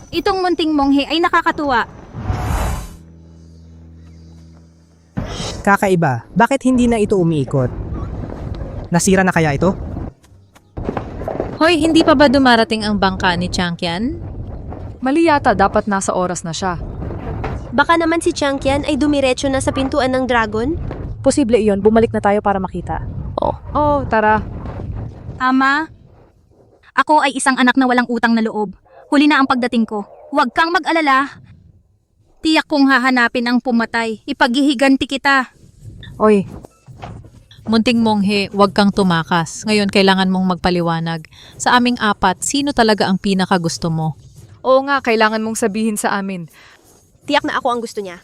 Itong munting Monghe ay nakakatuwa. Kakaiba, bakit hindi na ito umiikot? Nasira na kaya ito? Hoy, hindi pa ba dumarating ang bangka ni Changkyan? Mali yata, dapat nasa oras na siya. Baka naman si Changkyan ay dumiretso na sa pintuan ng dragon? Posible iyon, bumalik na tayo para makita. Oh, tara. Ama, ako ay isang anak na walang utang na loob. Huli na ang pagdating ko. Huwag kang mag-alala. Tiyak kong hahanapin ang pumatay. Ipaghihiganti kita. Oy, Munting Monghe, huwag kang tumakas. Ngayon kailangan mong magpaliwanag. Sa aming 4, sino talaga ang pinakagusto mo? Oo nga, kailangan mong sabihin sa amin. Tiyak na ako ang gusto niya.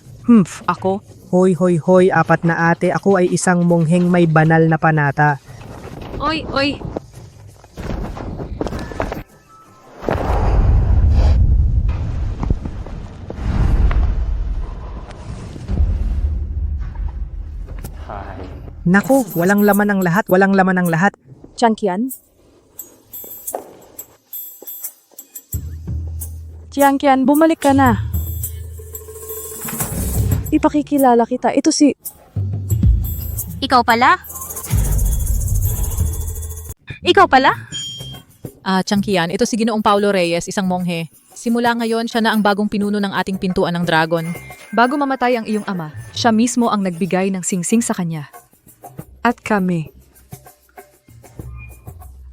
Ako? Hoy, hoy, hoy, apat na ate. Ako ay isang mongheng may banal na panata. Oy, oy. Naku, walang laman ang lahat, walang laman ang lahat. Changqian? Changqian, bumalik ka na. Ipakikilala kita. Ito si... Ikaw pala? Ikaw pala? Changqian, ito si Ginoong Paulo Reyes, isang monghe. Simula ngayon, siya na ang bagong pinuno ng ating pintuan ng dragon. Bago mamatay ang iyong ama, siya mismo ang nagbigay ng singsing sa kanya. At kami.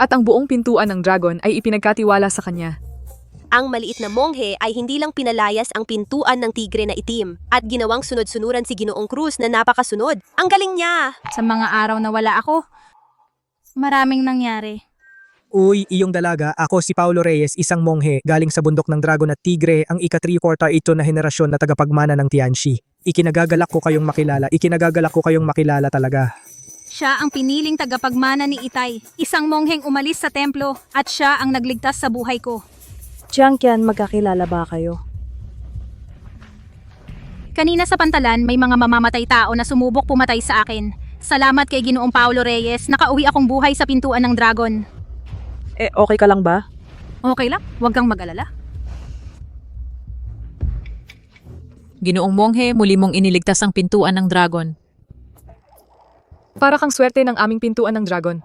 At ang buong pintuan ng dragon ay ipinagkatiwala sa kanya. Ang maliit na monghe ay hindi lang pinalayas ang pintuan ng tigre na itim at ginawang sunod-sunuran si Ginoong Cruz na napakasunod. Ang galing niya! Sa mga araw na wala ako, maraming nangyari. Uy, iyong dalaga, ako si Paulo Reyes, isang monghe, galing sa bundok ng dragon at tigre, ang ika-3/4 ito na henerasyon na tagapagmana ng Tianxi. Ikinagagalak ko kayong makilala talaga. Siya ang piniling tagapagmana ni Itay, isang mongheng umalis sa templo at siya ang nagligtas sa buhay ko. Changqian, magkakilala ba kayo? Kanina sa pantalan, may mga mamamatay tao na sumubok pumatay sa akin. Salamat kay Ginoong Paulo Reyes, nakauwi akong buhay sa pintuan ng dragon. Okay ka lang ba? Okay lang, huwag kang mag-alala. Ginoong monghe, muli mong iniligtas ang pintuan ng dragon. Para kang swerte ng aming pintuan ng dragon.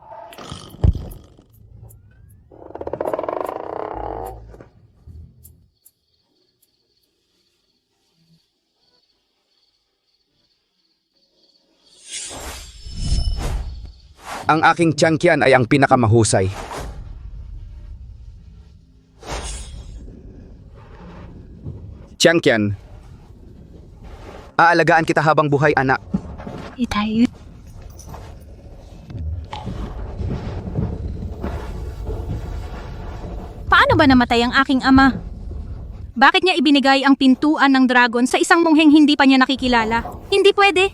Ang aking Changqian ay ang pinakamahusay. Changqian, aalagaan kita habang buhay, anak. Itay. Paano ba namatay ang aking ama? Bakit niya ibinigay ang pintuan ng dragon sa isang mongheng hindi pa niya nakikilala? Hindi pwede.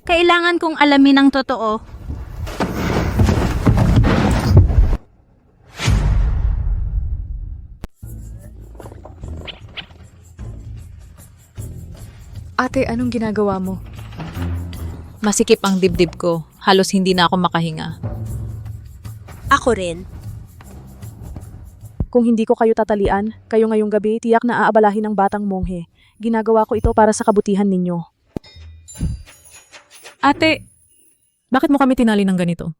Kailangan kong alamin ang totoo. Ate, anong ginagawa mo? Masikip ang dibdib ko. Halos hindi na ako makahinga. Ako rin. Kung hindi ko kayo tatalian, kayo ngayong gabi tiyak na aabalahin ng batang monghe. Ginagawa ko ito para sa kabutihan ninyo. Ate, bakit mo kami tinali ng ganito?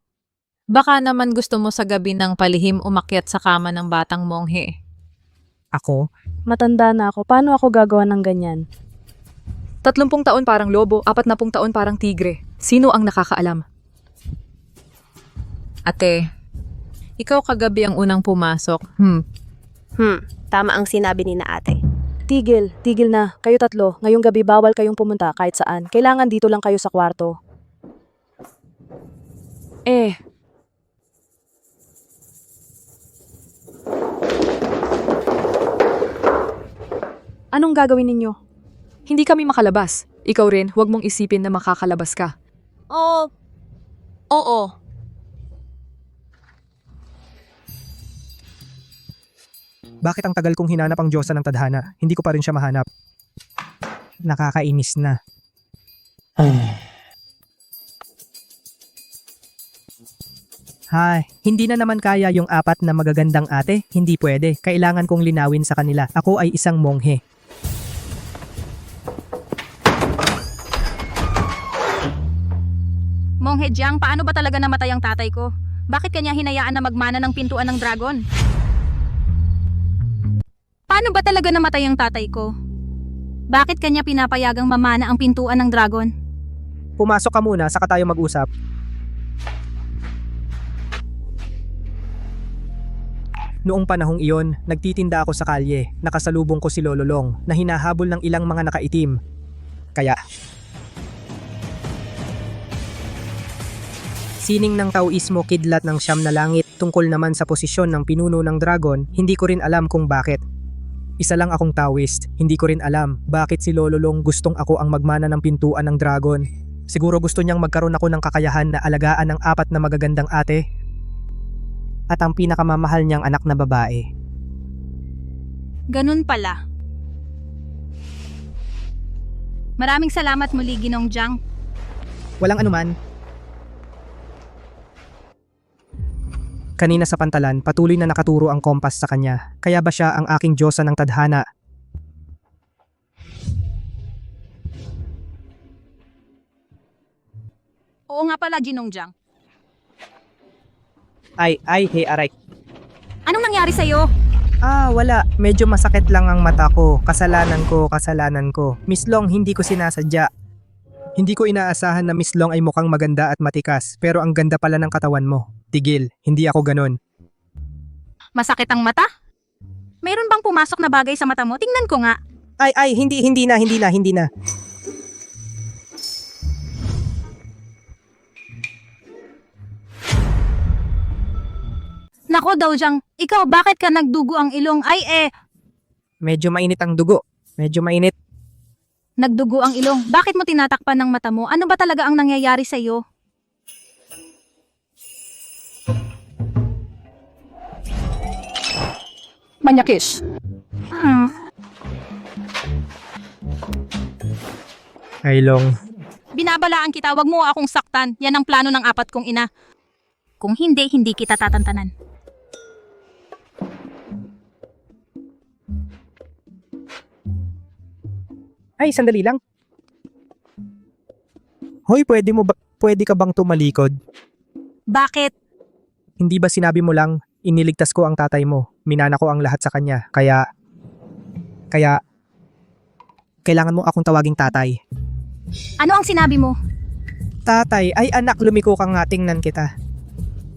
Baka naman gusto mo sa gabi ng palihim umakyat sa kama ng batang monghe. Ako? Matanda na ako. Paano ako gagawa ng ganyan? 30 taon parang lobo, 40 taon parang tigre. Sino ang nakakaalam? Ate, ikaw kagabi ang unang pumasok. Tama ang sinabi ni na ate. Tigil na. Kayo tatlo. Ngayong gabi bawal kayong pumunta kahit saan. Kailangan dito lang kayo sa kwarto. Anong gagawin ninyo? Hindi kami makalabas. Ikaw rin, huwag mong isipin na makakalabas ka. Oo. Bakit ang tagal kong hinanap ang Diyosa ng Tadhana? Hindi ko pa rin siya mahanap. Nakakainis na. Hay, hindi na naman kaya yung apat na magagandang ate. Hindi pwede. Kailangan kong linawin sa kanila. Ako ay isang monghe. Monghe Jiang, paano ba talaga namatay ang tatay ko? Bakit kanya hinayaan na magmana ng pintuan ng dragon? Paano ba talaga namatay ang tatay ko? Bakit kanya pinapayagang mamana ang pintuan ng dragon? Pumasok ka muna, saka tayo mag-usap. Noong panahong iyon, nagtitinda ako sa kalye. Nakasalubong ko si Lolo Long na hinahabol ng ilang mga nakaitim. Kaya, sining ng Taoismo kidlat ng siyam na langit tungkol naman sa posisyon ng pinuno ng dragon, hindi ko rin alam kung bakit. Isa lang akong Taoist, hindi ko rin alam bakit si Lolo Long gustong ako ang magmana ng pintuan ng dragon. Siguro gusto niyang magkaroon ako ng kakayahan na alagaan ng 4 na magagandang ate at ang pinakamamahal niyang anak na babae. Ganun pala. Maraming salamat muli, Ginong Jiang. Walang anuman. Kanina sa pantalan, patuloy na nakaturo ang kompas sa kanya. Kaya ba siya ang aking Diyosa ng tadhana? Oo nga pala, Ginong Jiang. Hey, aray. Anong nangyari sa'yo? Wala. Medyo masakit lang ang mata ko. Kasalanan ko. Miss Long, hindi ko sinasadya. Hindi ko inaasahan na Miss Long ay mukhang maganda at matikas, pero ang ganda pala ng katawan mo. Tigil, hindi ako ganon. Masakit ang mata? Mayroon bang pumasok na bagay sa mata mo? Tingnan ko nga. Hindi na. Nako daw, Jiang. Ikaw, bakit ka nagdugo ang ilong? Medyo mainit ang dugo. Nagdugo ang ilong. Bakit mo tinatakpan ng mata mo? Ano ba talaga ang nangyayari sa'yo? Manyakis. Ay, Long. Binabalaan kita, wag mo akong saktan. Yan ang plano ng 4 kong ina. Kung hindi, hindi kita tatantanan. Ay, sandali lang. Hoy, pwede ka bang tumalikod? Bakit? Hindi ba sinabi mo lang, iniligtas ko ang tatay mo, minana ko ang lahat sa kanya, kaya, kailangan mo akong tawaging tatay. Ano ang sinabi mo? Tatay, ay anak, lumiko ka nga, tingnan kita.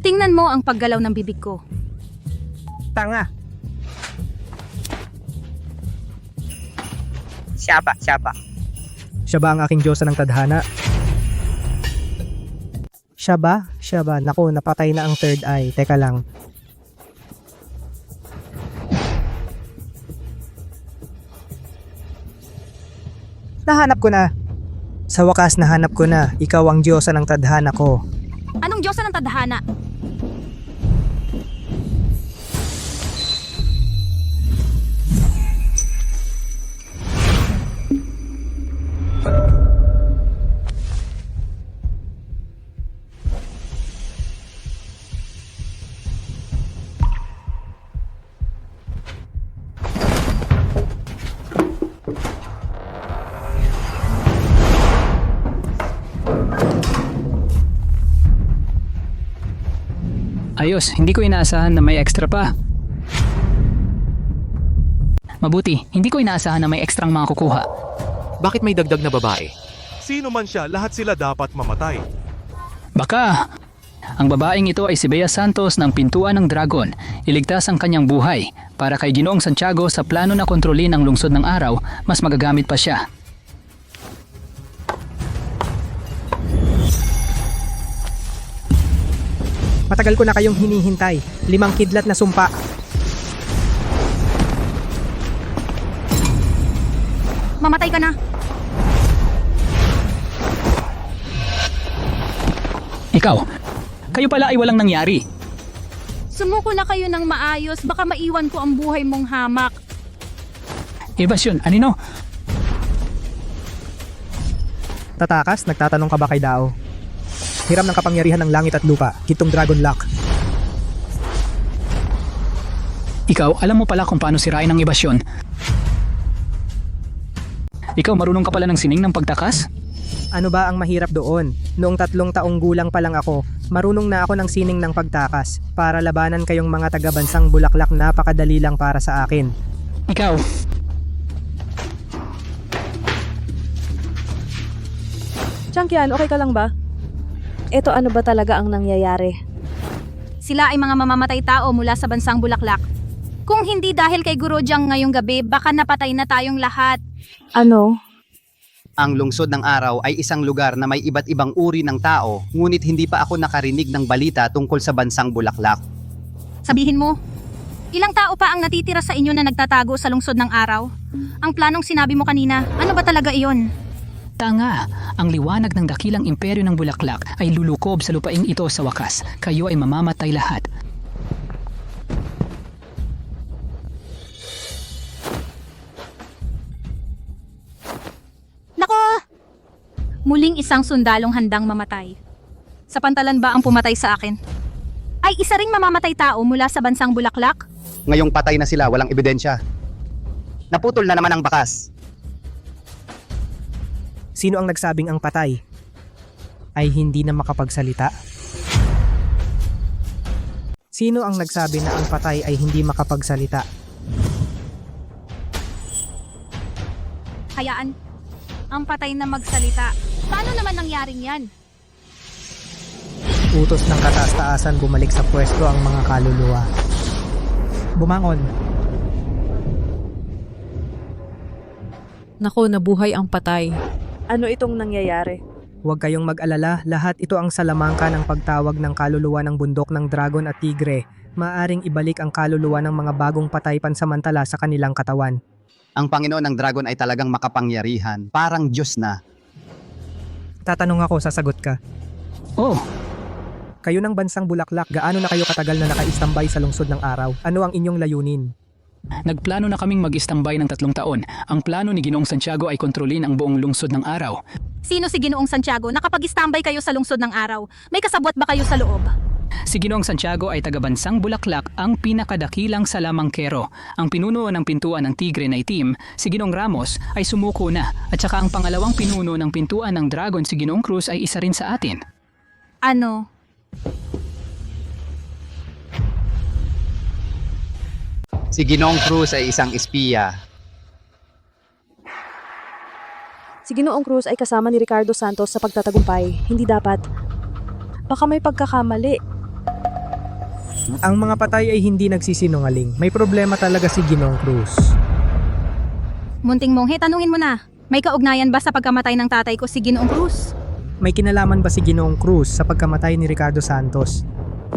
Tingnan mo ang paggalaw ng bibig ko. Tanga. Siya ba? Siya ba ang aking Diyosa ng tadhana? Siya ba? Naku, napatay na ang third eye. Teka lang. Nahanap ko na. Sa wakas, nahanap ko na. Ikaw ang Diyosa ng tadhana ko. Anong Diyosa ng tadhana? Ayos, hindi ko inaasahan na may extra pa. Mabuti, hindi ko inaasahan na may ekstrang mga kukuha. Bakit may dagdag na babae? Sino man siya, lahat sila dapat mamatay. Baka, ang babaeng ito ay si Bea Santos ng Pintuan ng Dragon. Iligtas ang kanyang buhay. Para kay Ginoong Santiago sa plano na kontrolin ang lungsod ng araw, mas magagamit pa siya. Matagal ko na kayong hinihintay. 5 kidlat na sumpa. Mamatay ka na. Ikaw, kayo pala ay walang nangyari. Sumuko na kayo ng maayos. Baka maiwan ko ang buhay mong hamak. Evasyon, anino? Tatakas, nagtatanong ka ba kay Dao? Hiram ng kapangyarihan ng langit at lupa, Gitong Dragon Lock. Ikaw, alam mo pala kung paano sirain ang ebasyon. Ikaw, marunong ka pala ng sining ng pagtakas? Ano ba ang mahirap doon? Noong 3 taong gulang pa lang ako, marunong na ako ng sining ng pagtakas. Para labanan kayong mga taga-bansang Bulaklak, napakadali lang para sa akin. Ikaw. Changqian, okay ka lang ba? Eto, ano ba talaga ang nangyayari? Sila ay mga mamamatay tao mula sa bansang Bulaklak. Kung hindi dahil kay Guru Jiang ngayong gabi, baka napatay na tayong lahat. Ano? Ang lungsod ng araw ay isang lugar na may iba't ibang uri ng tao, ngunit hindi pa ako nakarinig ng balita tungkol sa bansang Bulaklak. Sabihin mo, Ilang tao pa ang natitira sa inyo na nagtatago sa lungsod ng araw? Ang planong sinabi mo kanina, ano ba talaga iyon? Tanga, ang liwanag ng dakilang imperyo ng bulaklak ay lulukob sa lupaing ito sa wakas. Kayo ay mamamatay lahat. Nako! Muling isang sundalong handang mamatay. Sapantalan ba ang pumatay sa akin? Ay isa ring mamamatay tao mula sa bansang bulaklak? Ngayong patay na sila, walang ebidensya. Naputol na naman ang bakas. Sino ang nagsabing ang patay ay hindi na makapagsalita? Sino ang nagsabi na ang patay ay hindi makapagsalita? Hayaan. Ang patay na magsalita. Paano naman nangyaring yan? Utos ng kataas-taasan bumalik sa pwesto ang mga kaluluwa. Bumangon. Nako, nabuhay ang patay. Ano itong nangyayari? Huwag kayong mag-alala, lahat ito ang salamangka ng pagtawag ng kaluluwa ng bundok ng dragon at tigre. Maaring ibalik ang kaluluwa ng mga bagong patay pansamantala sa kanilang katawan. Ang Panginoon ng Dragon ay talagang makapangyarihan. Parang Diyos na. Tatanong ako, sasagot ka. Oh, Kayo ng bansang bulaklak, gaano na kayo katagal na nakaistambay sa lungsod ng araw? Ano ang inyong layunin? nagplano na kaming mag-istambay ng 3 taon. Ang plano ni Ginoong Santiago ay kontrolin ang buong lungsod ng araw. Sino si Ginoong Santiago? Nakapag-istambay kayo sa lungsod ng araw. May kasabwat ba kayo sa loob? Si Ginoong Santiago ay taga-bansang Bulaklak, ang pinakadakilang salamangkero. Ang pinuno ng pintuan ng tigre na itim, si Ginoong Ramos, ay sumuko na. At saka ang pangalawang pinuno ng pintuan ng dragon, si Ginoong Cruz, ay isa rin sa atin. Ano? Si Ginoong Cruz ay isang espiya. Si Ginoong Cruz ay kasama ni Ricardo Santos sa pagtatagumpay. Hindi dapat. Baka may pagkakamali. Ang mga patay ay hindi nagsisinungaling. May problema talaga si Ginoong Cruz. Munting Monghe, tanungin mo na. May kaugnayan ba sa pagkamatay ng tatay ko si Ginoong Cruz? May kinalaman ba si Ginoong Cruz sa pagkamatay ni Ricardo Santos?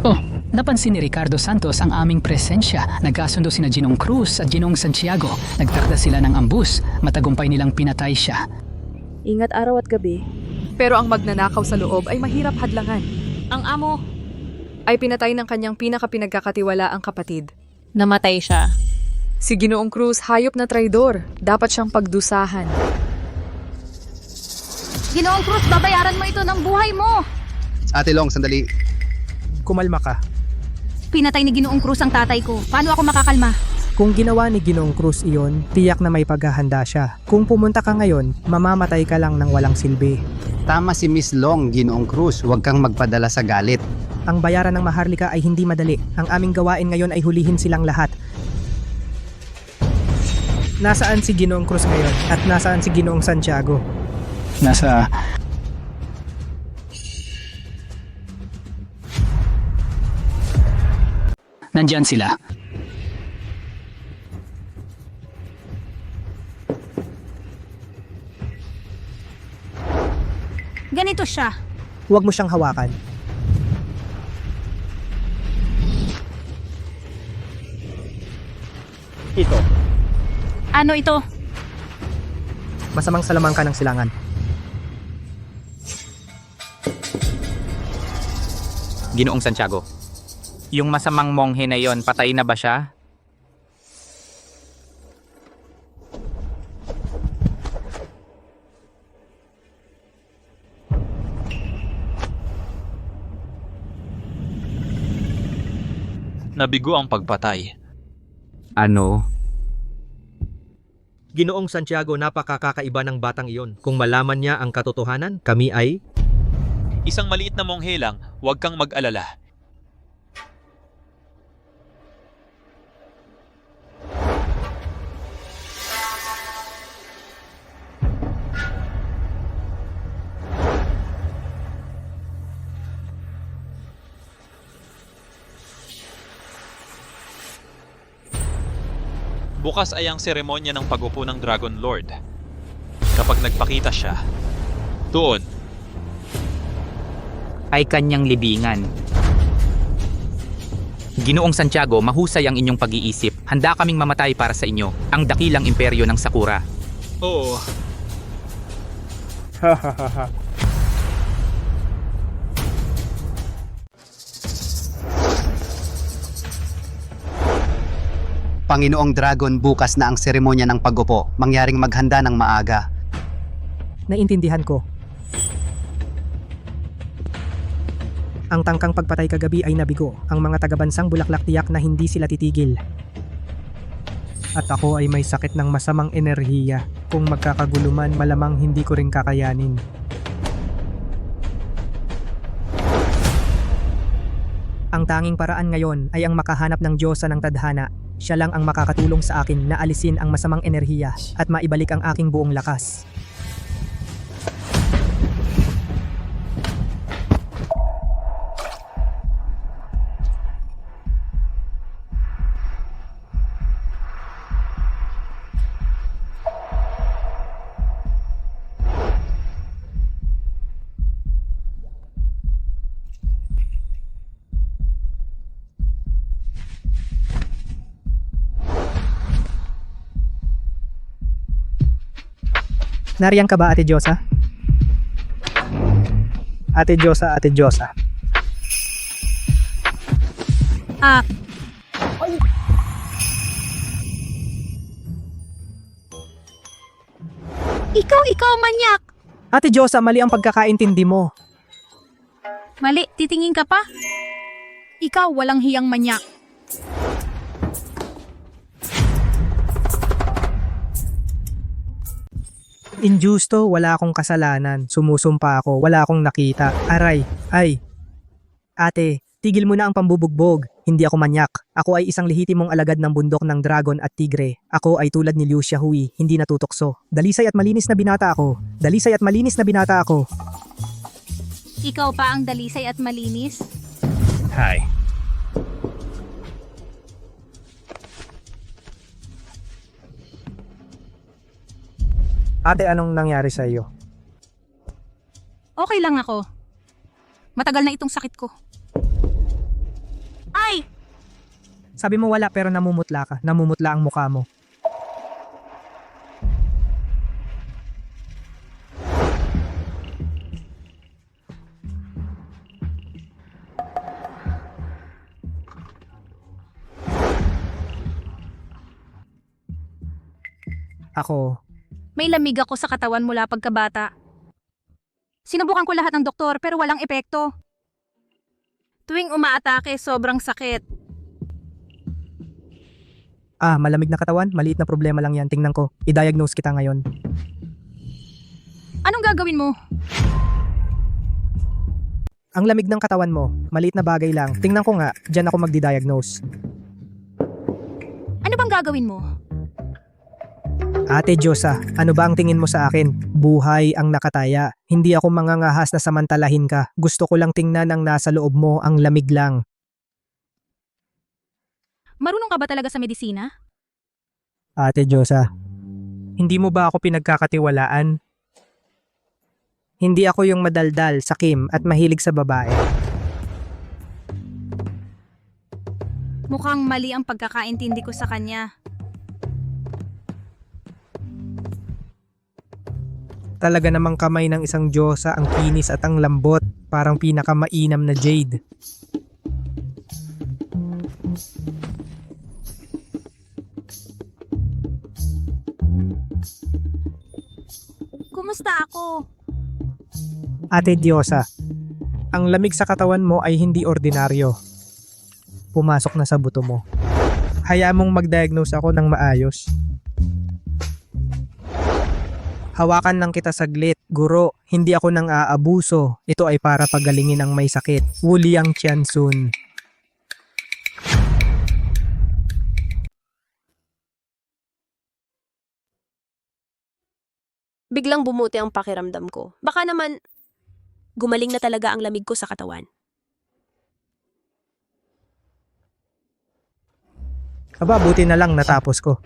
Oh, napansin ni Ricardo Santos ang aming presensya. Nagkasundo sina Ginoong Cruz at Ginoong Santiago. Nagtakda sila ng ambus. Matagumpay nilang pinatay siya. Ingat araw at gabi. Pero ang magnanakaw sa loob ay mahirap hadlangan. Ang amo, Ay pinatay ng kanyang pinakapinagkakatiwalaang kapatid. namatay siya. Si Ginoong Cruz, hayop na traidor. Dapat siyang pagdusahan. Ginoong Cruz, babayaran mo ito ng buhay mo! Ate Long, sandali. Kumalma ka. Pinatay ni Ginoong Cruz ang tatay ko. Paano ako makakalma? Kung ginawa ni Ginoong Cruz iyon, tiyak na may paghahanda siya. Kung pumunta ka ngayon, mamamatay ka lang ng walang silbi. Tama si Miss Long, Ginoong Cruz. Huwag kang magpadala sa galit. Ang bayaran ng Maharlika ay hindi madali. Ang aming gawain ngayon ay hulihin silang lahat. Nasaan si Ginoong Cruz ngayon? At nasaan si Ginoong Santiago? Nasa... Nandyan sila. Ganito siya. Huwag mo siyang hawakan. Ito. Ano ito? Masamang salamangka ng silangan. Ginoong Santiago, yung masamang monghe na yon, patay na ba siya? Nabigo ang pagpatay. Ano? Ginoong Santiago, napakakaiba ng batang iyon. Kung malaman niya ang katotohanan, kami ay... Isang maliit na monghe lang, huwag kang mag-alala. Bukas ay ang seremonya ng pag-upo ng Dragon Lord. Kapag nagpakita siya, doon, Ay kanyang libingan. Ginoong Santiago, mahusay ang inyong pag-iisip. Handa kaming mamatay para sa inyo, ang dakilang imperyo ng Sakura. Oo. Hahaha. Panginoong Dragon, bukas na ang seremonya ng pagupo. Mangyaring maghanda ng maaga. Naintindihan ko. Ang tangkang pagpatay kagabi ay nabigo. Ang mga tagabansang bulaklak tiyak na hindi sila titigil. At ako ay may sakit ng masamang enerhiya. Kung magkakaguluman, malamang hindi ko rin kakayanin. Ang tanging paraan ngayon ay ang makahanap ng Diyosa ng tadhana. Siya lang ang makakatulong sa akin na alisin ang masamang enerhiya at maibalik ang aking buong lakas. Nariyan ka ba, Ate Diyosa? Ate Diyosa, Ate Diyosa. Ah, ikaw, manyak! Ate Diyosa, mali ang pagkakaintindi mo. Mali, titingin ka pa? Ikaw, walang hiyang manyak. Injusto, wala akong kasalanan. Sumusumpa ako, wala akong nakita. Aray, ay. Ate, tigil mo na ang pambubugbog. Hindi ako manyak. Ako ay isang lehitimong alagad ng bundok ng dragon at tigre. Ako ay tulad ni Liu Xiaohui, hindi natutokso. Dalisay at malinis na binata ako. Dalisay at malinis na binata ako. Ikaw pa ang dalisay at malinis? Hi. Ate, anong nangyari sa iyo? Okay lang ako. Matagal na itong sakit ko. Ay! Sabi mo wala pero namumutla ka. Namumutla ang mukha mo. Ako, May lamig ako sa katawan mula pagkabata. Sinubukan ko lahat ng doktor pero walang epekto. Tuwing umaatake, sobrang sakit. malamig na katawan, maliit na problema lang yan. Tingnan ko, i-diagnose kita ngayon. Anong gagawin mo? Ang lamig ng katawan mo, maliit na bagay lang. Tingnan ko nga, dyan ako magdi-diagnose. Ano bang gagawin mo? Ate Diyosa, ano ba ang tingin mo sa akin? Buhay ang nakataya. Hindi ako mangangahas na samantalahin ka. Gusto ko lang tingnan ang nasa loob mo, ang lamig lang. Marunong ka ba talaga sa medisina? Ate Diyosa, hindi mo ba ako pinagkakatiwalaan? Hindi ako yung madaldal, sakim at mahilig sa babae. Mukhang mali ang pagkakaintindi ko sa kanya. Talaga namang kamay ng isang Diyosa ang kinis at ang lambot, parang pinakamainam na jade. Kumusta ako? Ate Diyosa, ang lamig sa katawan mo ay hindi ordinaryo. Pumasok na sa buto mo. Hayaan mong mag-diagnose ako ng maayos. Hawakan lang kita saglit, guro. Hindi ako nang aabuso. Ito ay para pagalingin ang may sakit. Wu Liang Qiansun. Biglang bumuti ang pakiramdam ko. Baka naman, gumaling na talaga ang lamig ko sa katawan. Aba, buti na lang natapos ko.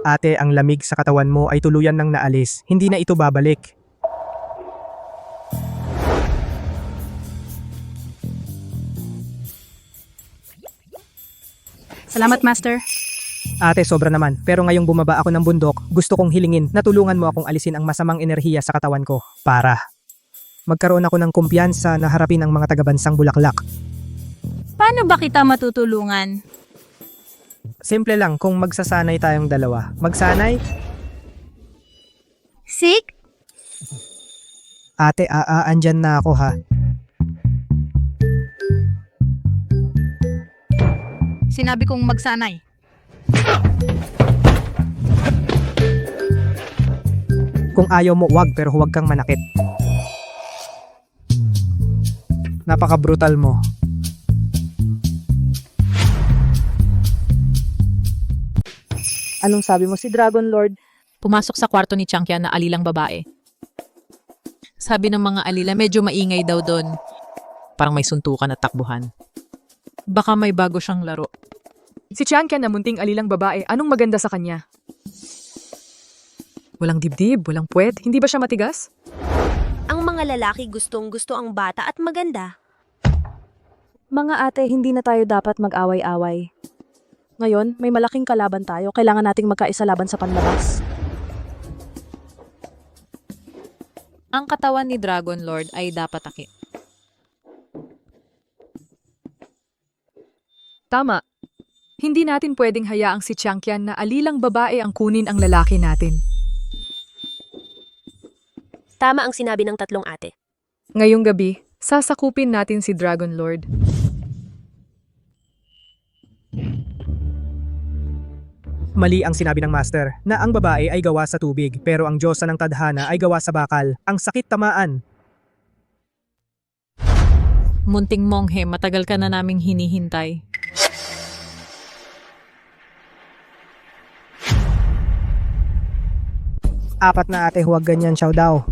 Ate, ang lamig sa katawan mo ay tuluyan nang naalis. Hindi na ito babalik. Salamat, Master. Ate, sobra naman. Pero ngayong bumaba ako ng bundok, gusto kong hilingin na tulungan mo akong alisin ang masamang enerhiya sa katawan ko para magkaroon ako ng kumpiyansa na harapin ang mga tagabansang bulaklak. Paano ba kita matutulungan? Simple lang kung magsasanay tayong dalawa. Magsanay? Sick? Ate, andyan na ako ha. Sinabi kong magsanay. Kung ayaw mo, wag, pero huwag kang manakit. Napaka-brutal mo. Anong sabi mo si Dragon Lord? Pumasok sa kwarto ni Changkyan na alilang babae. Sabi ng mga alila, medyo maingay daw doon. Parang may suntukan at takbuhan. Baka may bago siyang laro. Si Changkyan na munting alilang babae, anong maganda sa kanya? Walang dibdib, walang puwet, hindi ba siya matigas? Ang mga lalaki gustong-gusto ang bata at maganda. Mga ate, hindi na tayo dapat mag-away-away. Ngayon, may malaking kalaban tayo. Kailangan nating magkaisa laban sa panlabas. Ang katawan ni Dragon Lord ay dapat takip. Tama. Hindi natin pwedeng hayaang si Changkyan na alilang babae ang kunin ang lalaki natin. Tama ang sinabi ng tatlong ate. Ngayong gabi, sasakupin natin si Dragon Lord. Mali ang sinabi ng master na ang babae ay gawa sa tubig pero ang Diyosa ng tadhana ay gawa sa bakal. Ang sakit tamaan. Munting monghe, matagal ka na naming hinihintay. Apat na ate, huwag ganyan, Xiao Dao.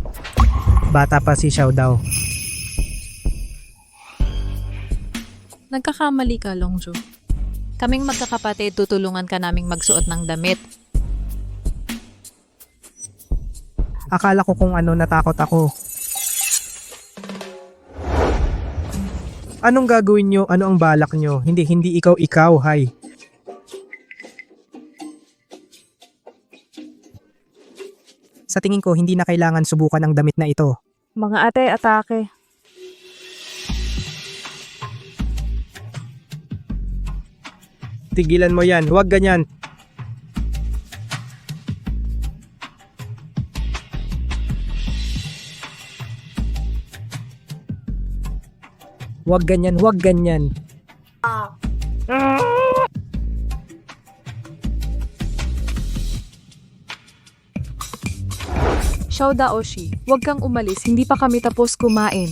Bata pa si Xiao Dao. Nagkakamali ka, Longju. Kaming magkakapatid, tutulungan ka naming magsuot ng damit. Akala ko kung ano, natakot ako. Anong gagawin nyo? Ano ang balak nyo? Hindi ikaw, hay. Sa tingin ko, hindi na kailangan subukan ang damit na ito. Mga ate, atake. Tigilan mo yan, huwag ganyan. Huwag ganyan, huwag ganyan. Xiao Daoshi, huwag kang umalis, hindi pa kami tapos kumain.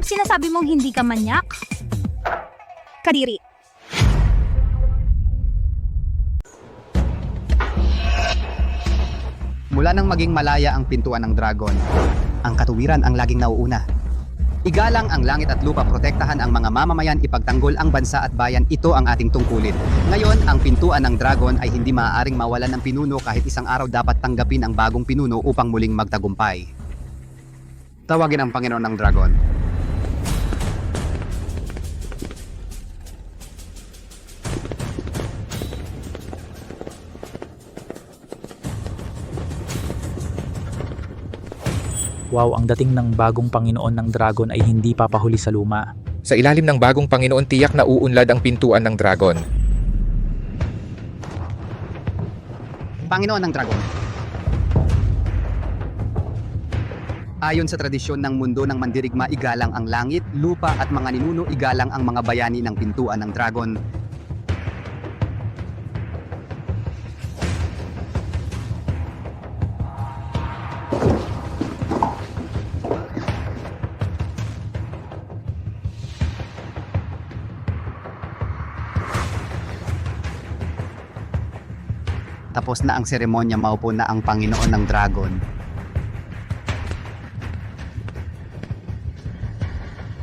Sinasabi mong hindi ka manyak? Kadiri. Mula nang maging malaya ang pintuan ng dragon, ang katuwiran ang laging nauuna. Igalang ang langit at lupa, protektahan ang mga mamamayan, ipagtanggol ang bansa at bayan, ito ang ating tungkulin. Ngayon, ang pintuan ng dragon ay hindi maaaring mawalan ng pinuno kahit isang araw dapat tanggapin ang bagong pinuno upang muling magtagumpay. Tawagin ang Panginoon ng Dragon. Wow, ang dating ng bagong Panginoon ng Dragon ay hindi papahuli sa luma. Sa ilalim ng bagong Panginoon, tiyak na uunlad ang pintuan ng dragon. Panginoon ng Dragon. Ayon sa tradisyon ng mundo ng mandirigma, igalang ang langit, lupa at mga ninuno, igalang ang mga bayani ng pintuan ng dragon. Tapos na ang seremonya, maupo na ang Panginoon ng Dragon.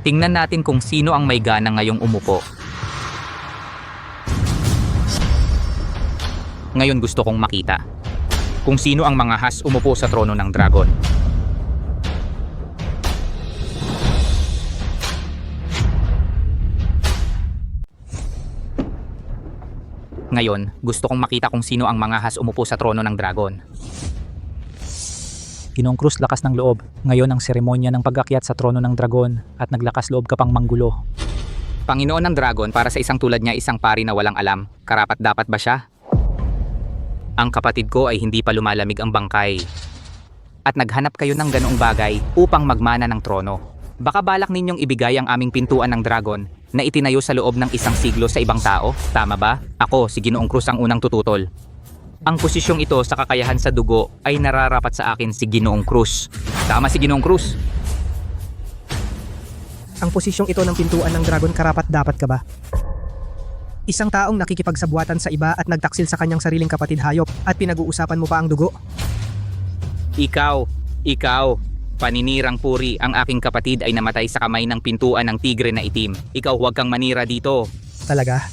Tingnan natin kung sino ang may gana ngayong umupo. Ngayon gusto kong makita. kung sino ang mangahas umupo sa trono ng dragon. Ngayon, gusto kong makita kung sino ang mangahas umupo sa trono ng dragon. Ginoong Cruz, lakas ng loob. Ngayon ang seremonya ng pag-akyat sa trono ng dragon at naglakas loob ka pang manggulo. Panginoon ng dragon, para sa isang tulad niya, isang pari na walang alam, karapat dapat ba siya? Ang kapatid ko ay hindi pa lumalamig ang bangkay. At naghanap kayo ng ganoong bagay upang magmana ng trono. Baka balak ninyong ibigay ang aming pintuan ng dragon na itinayo sa loob ng isang siglo sa ibang tao? Tama ba? Ako, si Ginoong Cruz ang unang tututol. Ang posisyong ito sa kakayahan sa dugo ay nararapat sa akin si Ginoong Cruz. Tama si Ginoong Cruz. Ang posisyong ito ng pintuan ng dragon, karapat dapat ka ba? Isang taong nakikipagsabwatan sa iba at nagtaksil sa kanyang sariling kapatid hayop at pinag-uusapan mo pa ang dugo? Ikaw, paninirang puri, ang aking kapatid ay namatay sa kamay ng pintuan ng tigre na itim. Ikaw huwag kang manira dito. Talaga?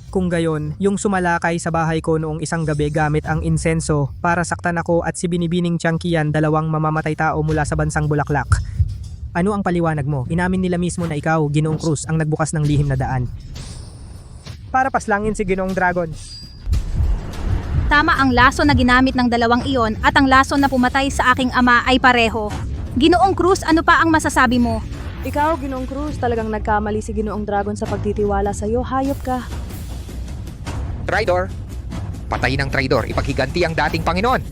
Kung gayon, yung sumalakay sa bahay ko noong isang gabi gamit ang insenso para saktan ako at si Binibining Tiangkian, dalawang mamamatay tao mula sa bansang Bulaklak. Ano ang paliwanag mo? Inamin nila mismo na ikaw, Ginoong Cruz, ang nagbukas ng lihim na daan para paslangin si Ginoong Dragon. Tama, ang laso na ginamit ng dalawang iyon at ang laso na pumatay sa aking ama ay pareho. Ginoong Cruz, ano pa ang masasabi mo? Ikaw, Ginoong Cruz, talagang nagkamali si Ginoong Dragon sa pagtitiwala sa iyo. Hayop ka. Traidor! Patay ng traidor, ipaghiganti ang dating Panginoon!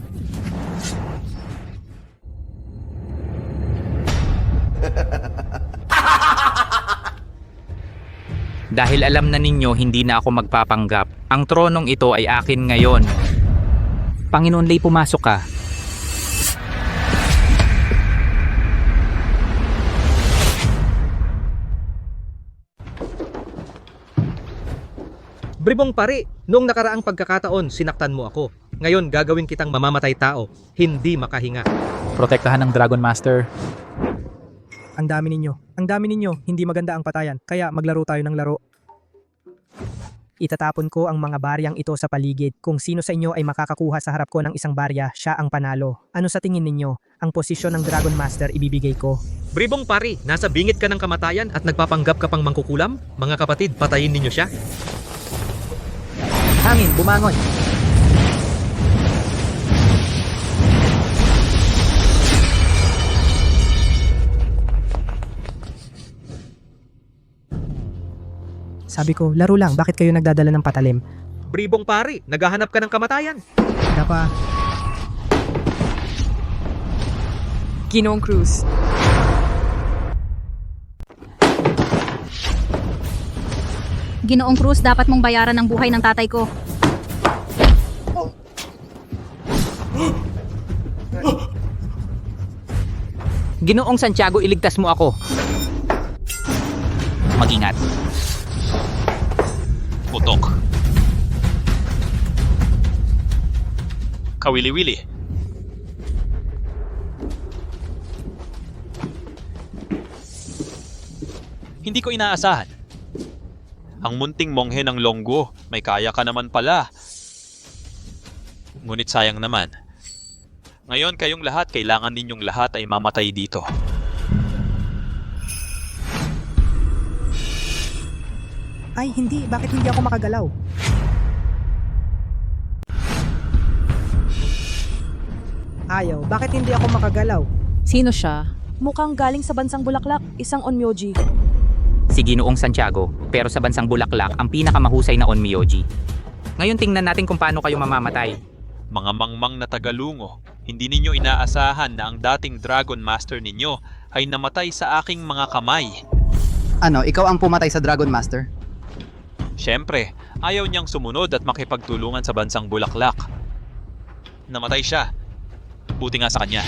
Dahil alam na ninyo hindi na ako magpapanggap, ang tronong ito ay akin ngayon. Panginoon Lei, pumasok ka. Bribong pari, noong nakaraang pagkakataon, sinaktan mo ako. Ngayon, gagawin kitang mamamatay tao, hindi makahinga. Protektahan ng Dragon Master. Ang dami ninyo, hindi maganda ang patayan, kaya maglaro tayo ng laro. Itatapon ko ang mga baryang ito sa paligid. Kung sino sa inyo ay makakakuha sa harap ko ng isang barya, siya ang panalo. Ano sa tingin ninyo? Ang posisyon ng Dragon Master ibibigay ko. Bribong pari, nasa bingit ka ng kamatayan at nagpapanggap ka pang mangkukulam? Mga kapatid, patayin ninyo siya. Hangin, bumangon! Sabi ko, laro lang, bakit kayo nagdadala ng patalim? Bribong pari, naghahanap ka ng kamatayan. Napa, Ginoong Cruz. Ginoong Cruz, dapat mong bayaran ang buhay ng tatay ko. Ginoong Santiago, iligtas mo ako. Mag-ingat. Putok. Kawili-wili. Hindi ko inaasahan. Ang munting monghe ng Longgo, may kaya ka naman pala. Ngunit sayang naman. Ngayon kayong lahat, kailangan ninyong lahat ay mamatay dito. ay hindi, bakit hindi ako makagalaw? Ayaw, bakit hindi ako makagalaw? Sino siya? Mukhang galing sa bansang Bulaklak, isang onmyoji. Si Ginoong Santiago, pero sa bansang Bulaklak ang pinakamahusay na onmyoji. Ngayon tingnan natin kung paano kayo mamamatay. Mga mangmang na tagalungo, hindi ninyo inaasahan na ang dating Dragon Master ninyo ay namatay sa aking mga kamay. Ano, ikaw ang pumatay sa Dragon Master? Siyempre, ayaw niyang sumunod at makipagtulungan sa bansang Bulaklak. Namatay siya. Buti nga sa kanya.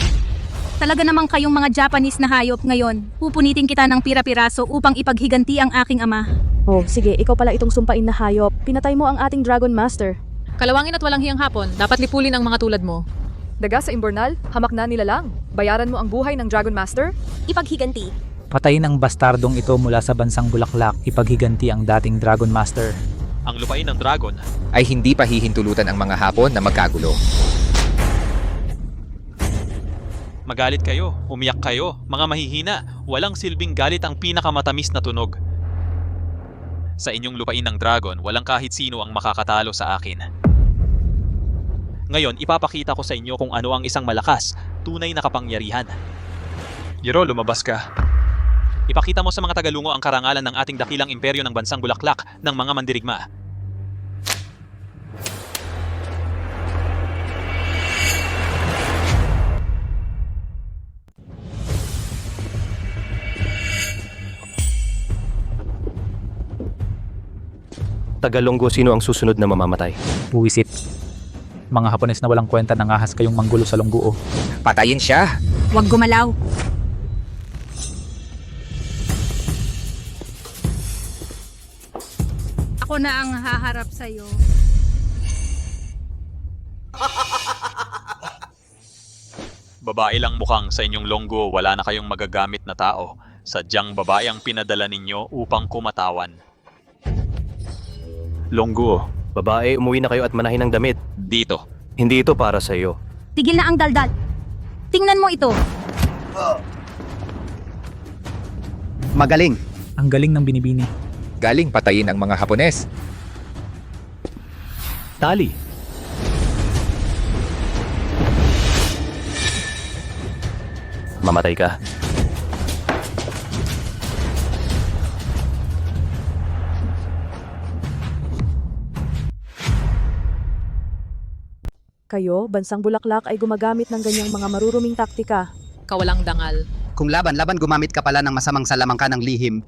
Talaga namang kayong mga Japanese na hayop ngayon. Pupunitin kita ng pira-piraso upang ipaghiganti ang aking ama. Oh, sige, ikaw pala itong sumpain na hayop. Pinatay mo ang ating Dragon Master. Kalawangin at walang hiyang hapon, dapat lipulin ang mga tulad mo. Daga sa Imbornal, hamak na nila lang. Bayaran mo ang buhay ng Dragon Master. Ipaghiganti. Patayin ang bastardong ito mula sa bansang Bulaklak, ipaghiganti ang dating Dragon Master. Ang lupain ng dragon ay hindi pa hihintulutan ang mga Hapon na magkagulo. Magalit kayo, umiyak kayo, mga mahihina, walang silbing galit ang pinakamatamis na tunog. Sa inyong lupain ng dragon, walang kahit sino ang makakatalo sa akin. Ngayon, ipapakita ko sa inyo kung ano ang isang malakas, tunay na kapangyarihan. Yero, lumabas ka. Ipakita mo sa mga tagalungo ang karangalan ng ating dakilang imperyo ng bansang Bulaklak ng mga mandirigma. Tagalonggo, sino ang susunod na mamamatay? Buwisit. Mga Hapones na walang kwenta nangahas kayong manggulo sa lungguo. Patayin siya! Huwag gumalaw. Ako na ang haharap sa'yo. Babae lang mukhang sa inyong longgo, wala na kayong magagamit na tao. Sadyang babae ang pinadala ninyo upang kumatawan. Longgo, babae, umuwi na kayo at manahin ng damit. Dito. Hindi ito para sa iyo. Tigil na ang daldal. Tingnan mo ito. Magaling. Ang galing ng binibini. Galing patayin ang mga Hapones. Tali. Mamatay ka. Kayo, bansang Bulaklak ay gumagamit ng ganyang mga maruruming taktika. Kawalang dangal. Kung laban-laban gumamit ka pala ng masamang salamangka ng lihim.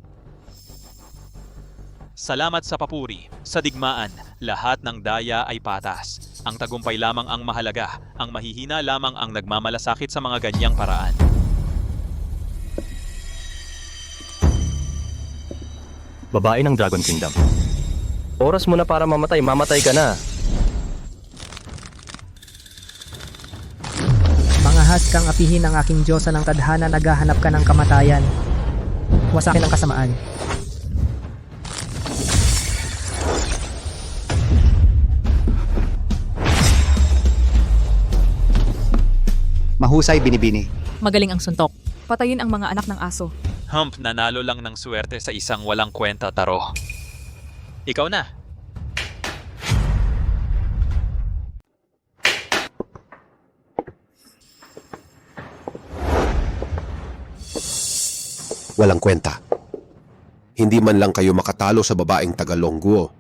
Salamat sa papuri, sa digmaan, lahat ng daya ay patas. Ang tagumpay lamang ang mahalaga, ang mahihina lamang ang nagmamalasakit sa mga ganyang paraan. Babae ng Dragon Kingdom. Oras mo na para mamatay, mamatay ka na. Mangahas kang apihin ang aking Diyosa ng tadhana, naghahanap ka ng kamatayan. Wasakin ang kasamaan. Mahusay binibini. Magaling ang suntok. Patayin ang mga anak ng aso. Hump, nanalo lang ng swerte sa isang walang kwenta taro. Ikaw na. Walang kwenta. Hindi man lang kayo makatalo sa babaeng Tagalonggo.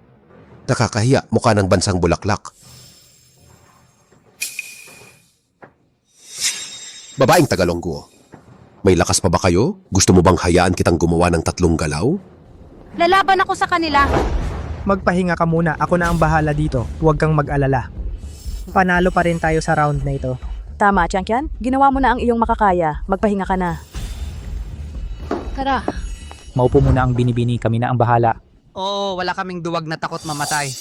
Nakakahiya, mukha ng bansang Bulaklak. Babaeng Tagalonggo, may lakas pa ba kayo? Gusto mo bang hayaan kitang gumawa ng 3 galaw? Lalaban ako sa kanila. Magpahinga ka muna, ako na ang bahala dito. Huwag kang mag-alala. Panalo pa rin tayo sa round na ito. Tama, Tiangkian. Ginawa mo na ang iyong makakaya. Magpahinga ka na. Tara. Maupo muna ang binibini, kami na ang bahala. Oo, wala kaming duwag na takot mamatay.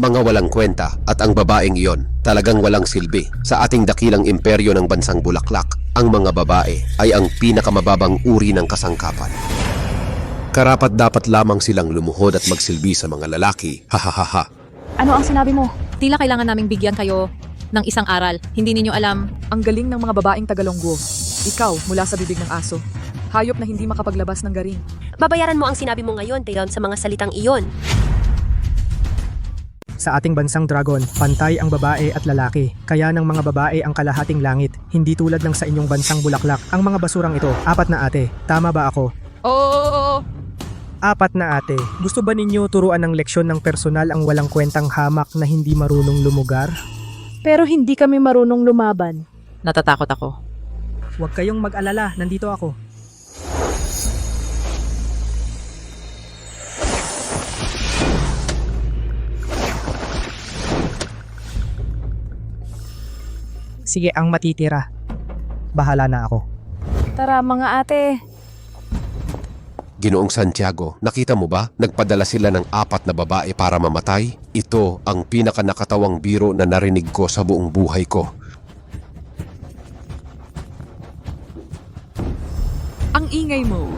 Mga walang kwenta at ang babaeng iyon talagang walang silbi. Sa ating dakilang imperyo ng bansang Bulaklak, ang mga babae ay ang pinakamababang uri ng kasangkapan. Karapat dapat lamang silang lumuhod at magsilbi sa mga lalaki. Hahaha. Ano ang sinabi mo? Tila kailangan naming bigyan kayo ng isang aral. Hindi ninyo alam. Ang galing ng mga babaeng Tagalonggo. Ikaw, mula sa bibig ng aso. Hayop na hindi makapaglabas ng garing. Babayaran mo ang sinabi mo ngayon sa mga salitang iyon. Sa ating bansang dragon, pantay ang babae at lalaki. Kaya ng mga babae ang kalahating langit. Hindi tulad ng sa inyong bansang Bulaklak. Ang mga basurang ito, 4 na ate. Tama ba ako? Oo. 4 na ate. Gusto ba ninyo turuan ng leksyon ng personal ang walang kwentang hamak na hindi marunong lumugar? Pero hindi kami marunong lumaban. Natatakot ako. Huwag kayong mag-alala, nandito ako. Sige, ang matitira. Bahala na ako. Tara mga ate. Ginoong Santiago, nakita mo ba? Nagpadala sila ng 4 na babae para mamatay. Ito ang pinakanakatawang biro na narinig ko sa buong buhay ko. Ang ingay mo.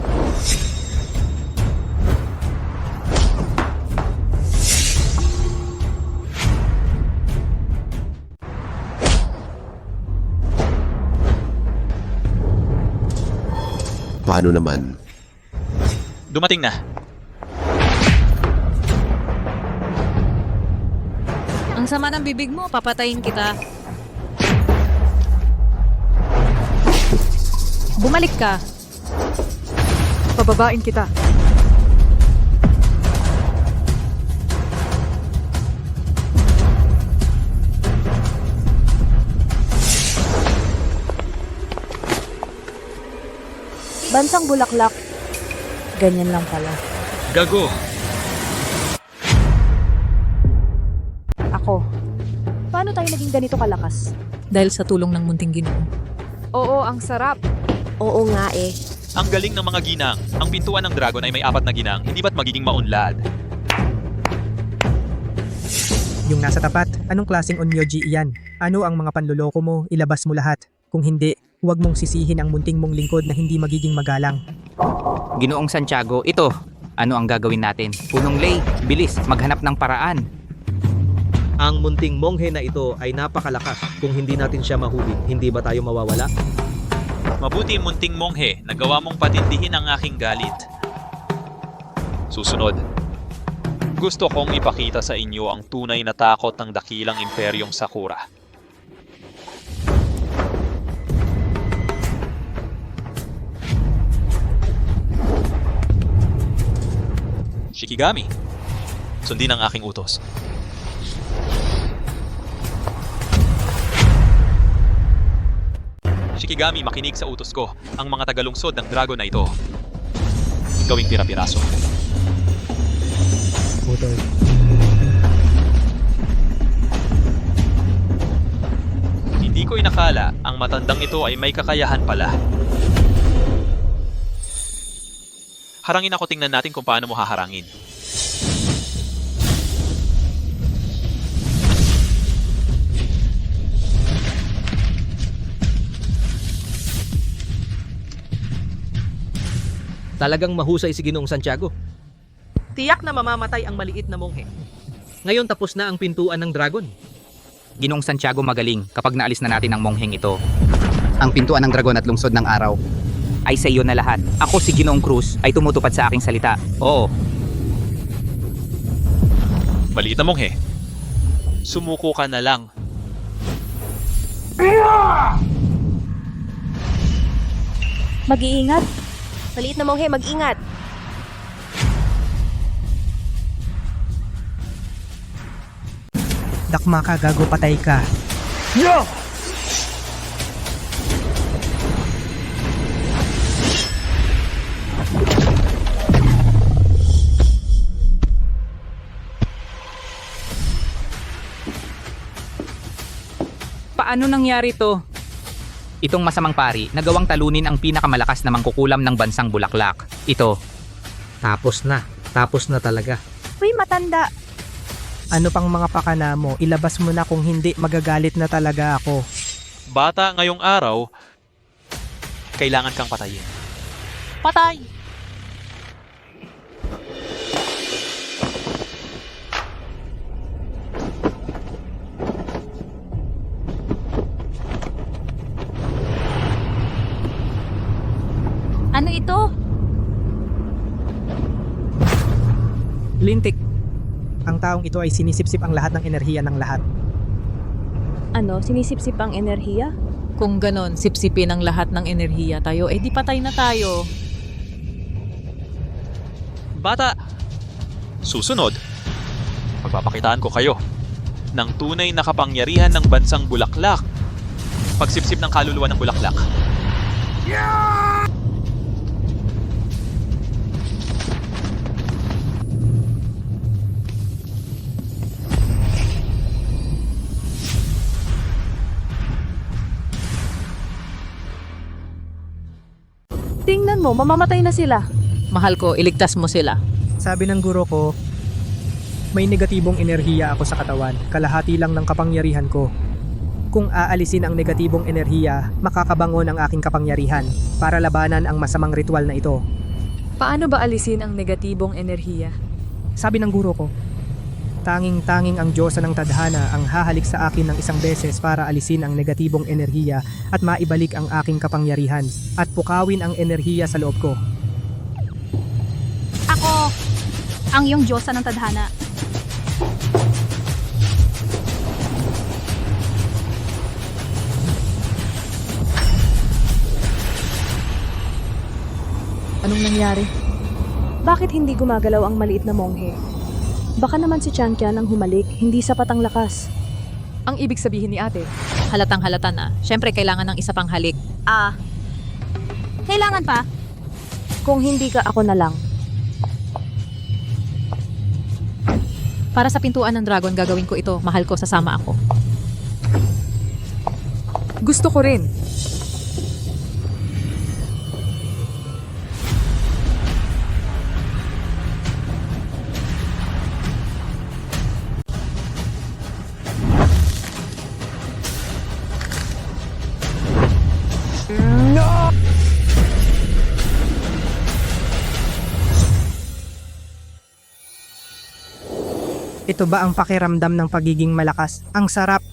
Paano naman? Dumating na. Ang sama ng bibig mo, papatayin kita. Bumalik ka. Pababain kita. Bansang Bulaklak. Ganyan lang pala. Gago. Ako. Paano tayo naging ganito kalakas? Dahil sa tulong ng munting Ginoo. Oo, ang sarap. Oo nga eh. Ang galing ng mga ginang. Ang pintuan ng dragon ay may 4 na ginang. Hindi ba't magiging maunlad? Yung nasa tapat, anong klaseng onmyoji iyan? Ano ang mga panloloko mo? Ilabas mo lahat. Kung hindi, huwag mong sisihin ang munting mong lingkod na hindi magiging magalang. Ginoong Santiago, ito. Ano ang gagawin natin? Punong Lay, bilis, maghanap ng paraan. Ang munting monghe na ito ay napakalakas. Kung hindi natin siya mahuli, hindi ba tayo mawawala? Mabuti munting monghe, nagawa mong patindihin ang aking galit. Susunod. Gusto kong ipakita sa inyo ang tunay na takot ng dakilang imperyong Sakura. Shikigami, sundin ang aking utos. Shikigami, makinig sa utos ko. Ang mga tagalungsod ng dragon na ito, gawing pira-piraso. Putol. Hindi ko inakala ang matandang ito ay may kakayahan pala. Harangin ako, tingnan natin kung paano mo haharangin. Talagang mahusay si Ginoong Santiago. Tiyak na mamamatay ang maliit na monghe. Ngayon tapos na ang pintuan ng dragon. Ginoong Santiago magaling kapag naalis na natin ang mongheng ito. Ang pintuan ng dragon at lungsod ng araw Ay sa iyo na lahat. Ako si Ginoong Cruz ay tumutupad sa aking salita. Oo. Maliit na monghe, sumuko ka na lang. Mag-iingat. Maliit na monghe, mag-ingat. Dakma ka, gago, patay ka. Paano nangyari to? Itong masamang pari, nagawang talunin ang pinakamalakas na mangkukulam ng bansang Bulaklak. Ito. Tapos na. Tapos na talaga. Uy, matanda. Ano pang mga pakana mo? Ilabas mo na, kung hindi magagalit na talaga ako. Bata ngayong araw, kailangan kang patayin. Patay! Ano ito? Lintik. Ang taong ito ay sinisipsip ang lahat ng enerhiya ng lahat. Ano, sinisipsip ang enerhiya? Kung ganon, sipsipin ang lahat ng enerhiya tayo, eh di patay na tayo. Bata, susunod, pagpapakitaan ko kayo ng tunay na kapangyarihan ng bansang Bulaklak. Pagsipsip ng kaluluwa ng Bulaklak. Tingnan mo, mamamatay na sila. Mahal ko, iligtas mo sila. Sabi ng guro ko, may negatibong enerhiya ako sa katawan, kalahati lang ng kapangyarihan ko. Kung aalisin ang negatibong enerhiya, makakabangon ang aking kapangyarihan para labanan ang masamang ritual na ito. Paano ba alisin ang negatibong enerhiya? Sabi ng guro ko, Tanging-tanging ang Diyosa ng Tadhana ang hahalik sa akin ng isang beses para alisin ang negatibong enerhiya at maibalik ang aking kapangyarihan at pukawin ang enerhiya sa loob ko. Ako, ang iyong Diyosa ng Tadhana. Anong nangyari? Bakit hindi gumagalaw ang maliit na monghe? Baka naman si Changqian ang humalik, hindi sapat ang lakas. Ang ibig sabihin ni ate, Halatang halata na. Siyempre, kailangan ng isa pang halik. Kailangan pa? Kung hindi ka, ako na lang. Para sa pintuan ng dragon, gagawin ko ito. Mahal ko, sasama ako. gusto ko rin. Ito ba ang pakiramdam ng pagiging malakas? Ang sarap!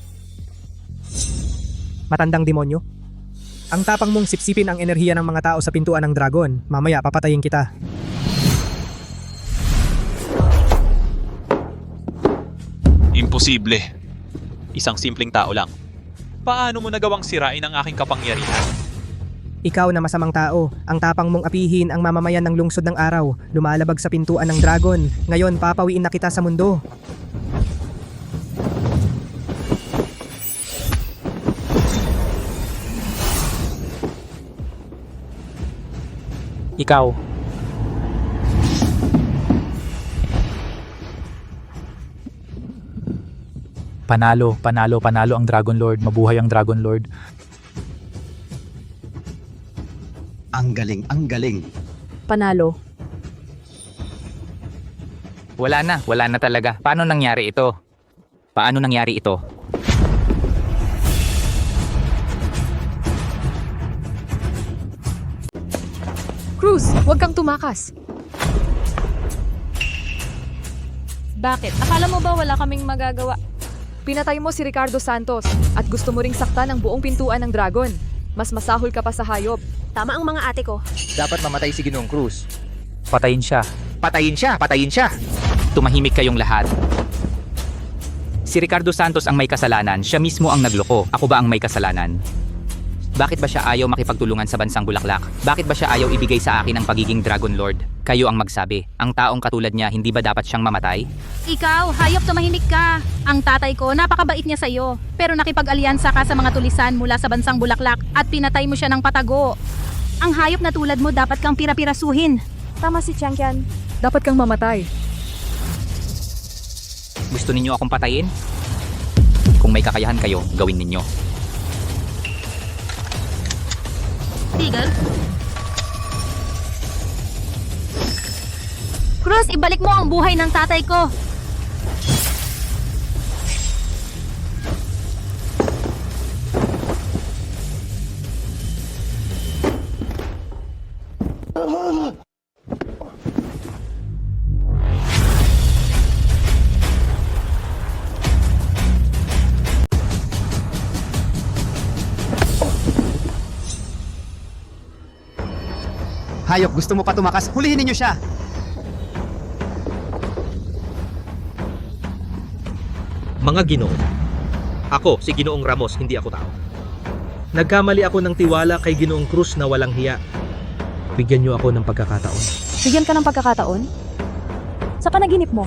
Matandang demonyo? Ang tapang mong sipsipin ang enerhiya ng mga tao sa pintuan ng dragon. Mamaya papatayin kita. Imposible. Isang simpleng tao lang. Paano mo nagawang sirain ang aking kapangyarihan? Ikaw na masamang tao, ang tapang mong apihin ang mamamayan ng lungsod ng araw, lumalabag sa pintuan ng dragon. Ngayon papawiin na kita sa mundo. Ikaw. Panalo, panalo, panalo ang Dragon Lord. Mabuhay ang Dragon Lord. Ang galing, ang galing. Panalo. Wala na talaga. Paano nangyari ito? Paano nangyari ito? Cruz, huwag kang tumakas. Bakit? Akala mo ba wala kaming magagawa? Pinatay mo si Ricardo Santos at gusto mo ring saktan ang buong pintuan ng dragon. Mas masahol ka pa sa hayop. Tama ang mga ate ko. Dapat mamatay si Ginoong Cruz. Patayin siya. Patayin siya! Patayin siya! Tumahimik kayong lahat. Si Ricardo Santos ang may kasalanan. Siya mismo ang nagloko. Ako ba ang may kasalanan? Bakit ba siya ayaw makipagtulungan sa bansang Bulaklak? Bakit ba siya ayaw ibigay sa akin ang pagiging Dragon Lord? Kayo ang magsabi. Ang taong katulad niya, hindi ba dapat siyang mamatay? Ikaw, hayop, tumahimik ka. Ang tatay ko, napakabait niya sa'yo. Pero nakipag-alyansa ka sa mga tulisan mula sa bansang Bulaklak at pinatay mo siya ng patago. Ang hayop na tulad mo dapat kang pira-pirasuhin. Tama si Changqian. Dapat kang mamatay. Gusto ninyo akong patayin? Kung may kakayahan kayo, gawin ninyo. Tigil. Cruz, ibalik mo ang buhay ng tatay ko. Hayop, gusto mo pa tumakas? Hulihin ninyo siya! Mga Ginoo, ako si Ginoong Ramos, hindi ako tao. Nagkamali ako ng tiwala kay Ginoong Cruz na walang hiya. Bigyan niyo ako ng pagkakataon. Bigyan ka ng pagkakataon? Sa panaginip mo.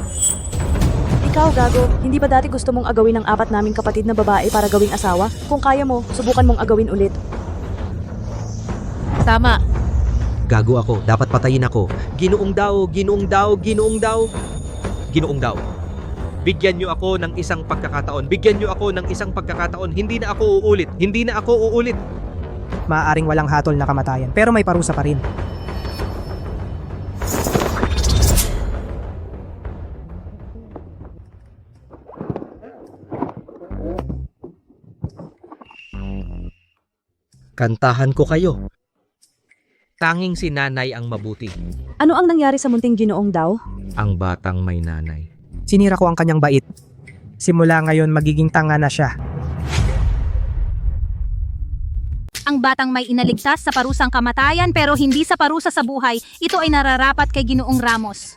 Ikaw, Gago, hindi ba dati gusto mong agawin ang 4 naming kapatid na babae para gawing asawa? Kung kaya mo, subukan mong agawin ulit. Tama. Gago ako, dapat patayin ako. Ginoong daw, Ginoong daw, Ginoong daw. Ginoong daw. Bigyan niyo ako ng isang pagkakataon. Bigyan niyo ako ng isang pagkakataon. Hindi na ako uulit. Hindi na ako uulit. Maaaring walang hatol na kamatayan, pero may parusa pa rin. Kantahan ko kayo. Tanging si nanay ang mabuti. Ano ang nangyari sa munting Ginoong daw? Ang batang may nanay. Sinira ko ang kanyang bait. Simula ngayon magiging tanga na siya. Ang batang may inaligtas sa parusang kamatayan pero hindi sa parusa sa buhay, ito ay nararapat kay Ginoong Ramos.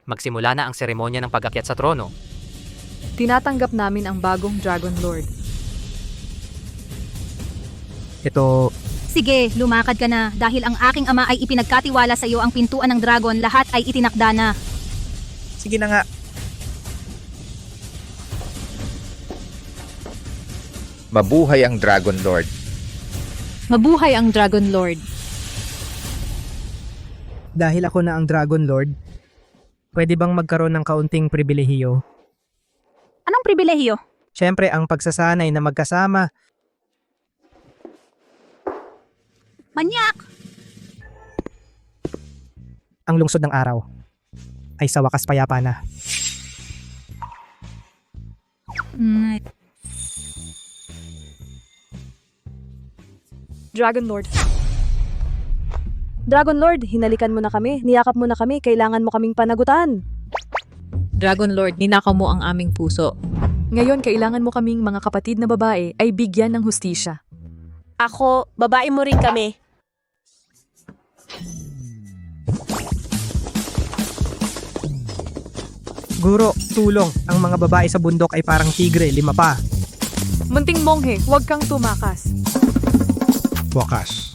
Magsimula na ang seremonya ng pag-akyat sa trono. Tinatanggap namin ang bagong Dragon Lord. Ito, Sige, lumakad ka na dahil ang aking ama ay ipinagkatiwala sa iyo ang pintuan ng dragon, lahat ay itinakda na. sige na nga. Mabuhay ang Dragon Lord. Mabuhay ang Dragon Lord. Dahil ako na ang Dragon Lord, pwede bang magkaroon ng kaunting pribilehiyo? Anong pribilehiyo? Siyempre, ang pagsasanay na magkasama. Manyak! Ang lungsod ng araw ay sa wakas payapa na. Dragon Lord. Dragon Lord, hinalikan mo na kami, niyakap mo na kami, kailangan mo kaming panagutan. Dragon Lord, ninakaw mo ang aming puso. Ngayon, kailangan mo kaming mga kapatid na babae ay bigyan ng hustisya. Ako, babae mo rin kami. Guro, tulong. Ang mga babae sa bundok ay parang tigre, 5 pa. Munting monghe, huwag kang tumakas. Wakas.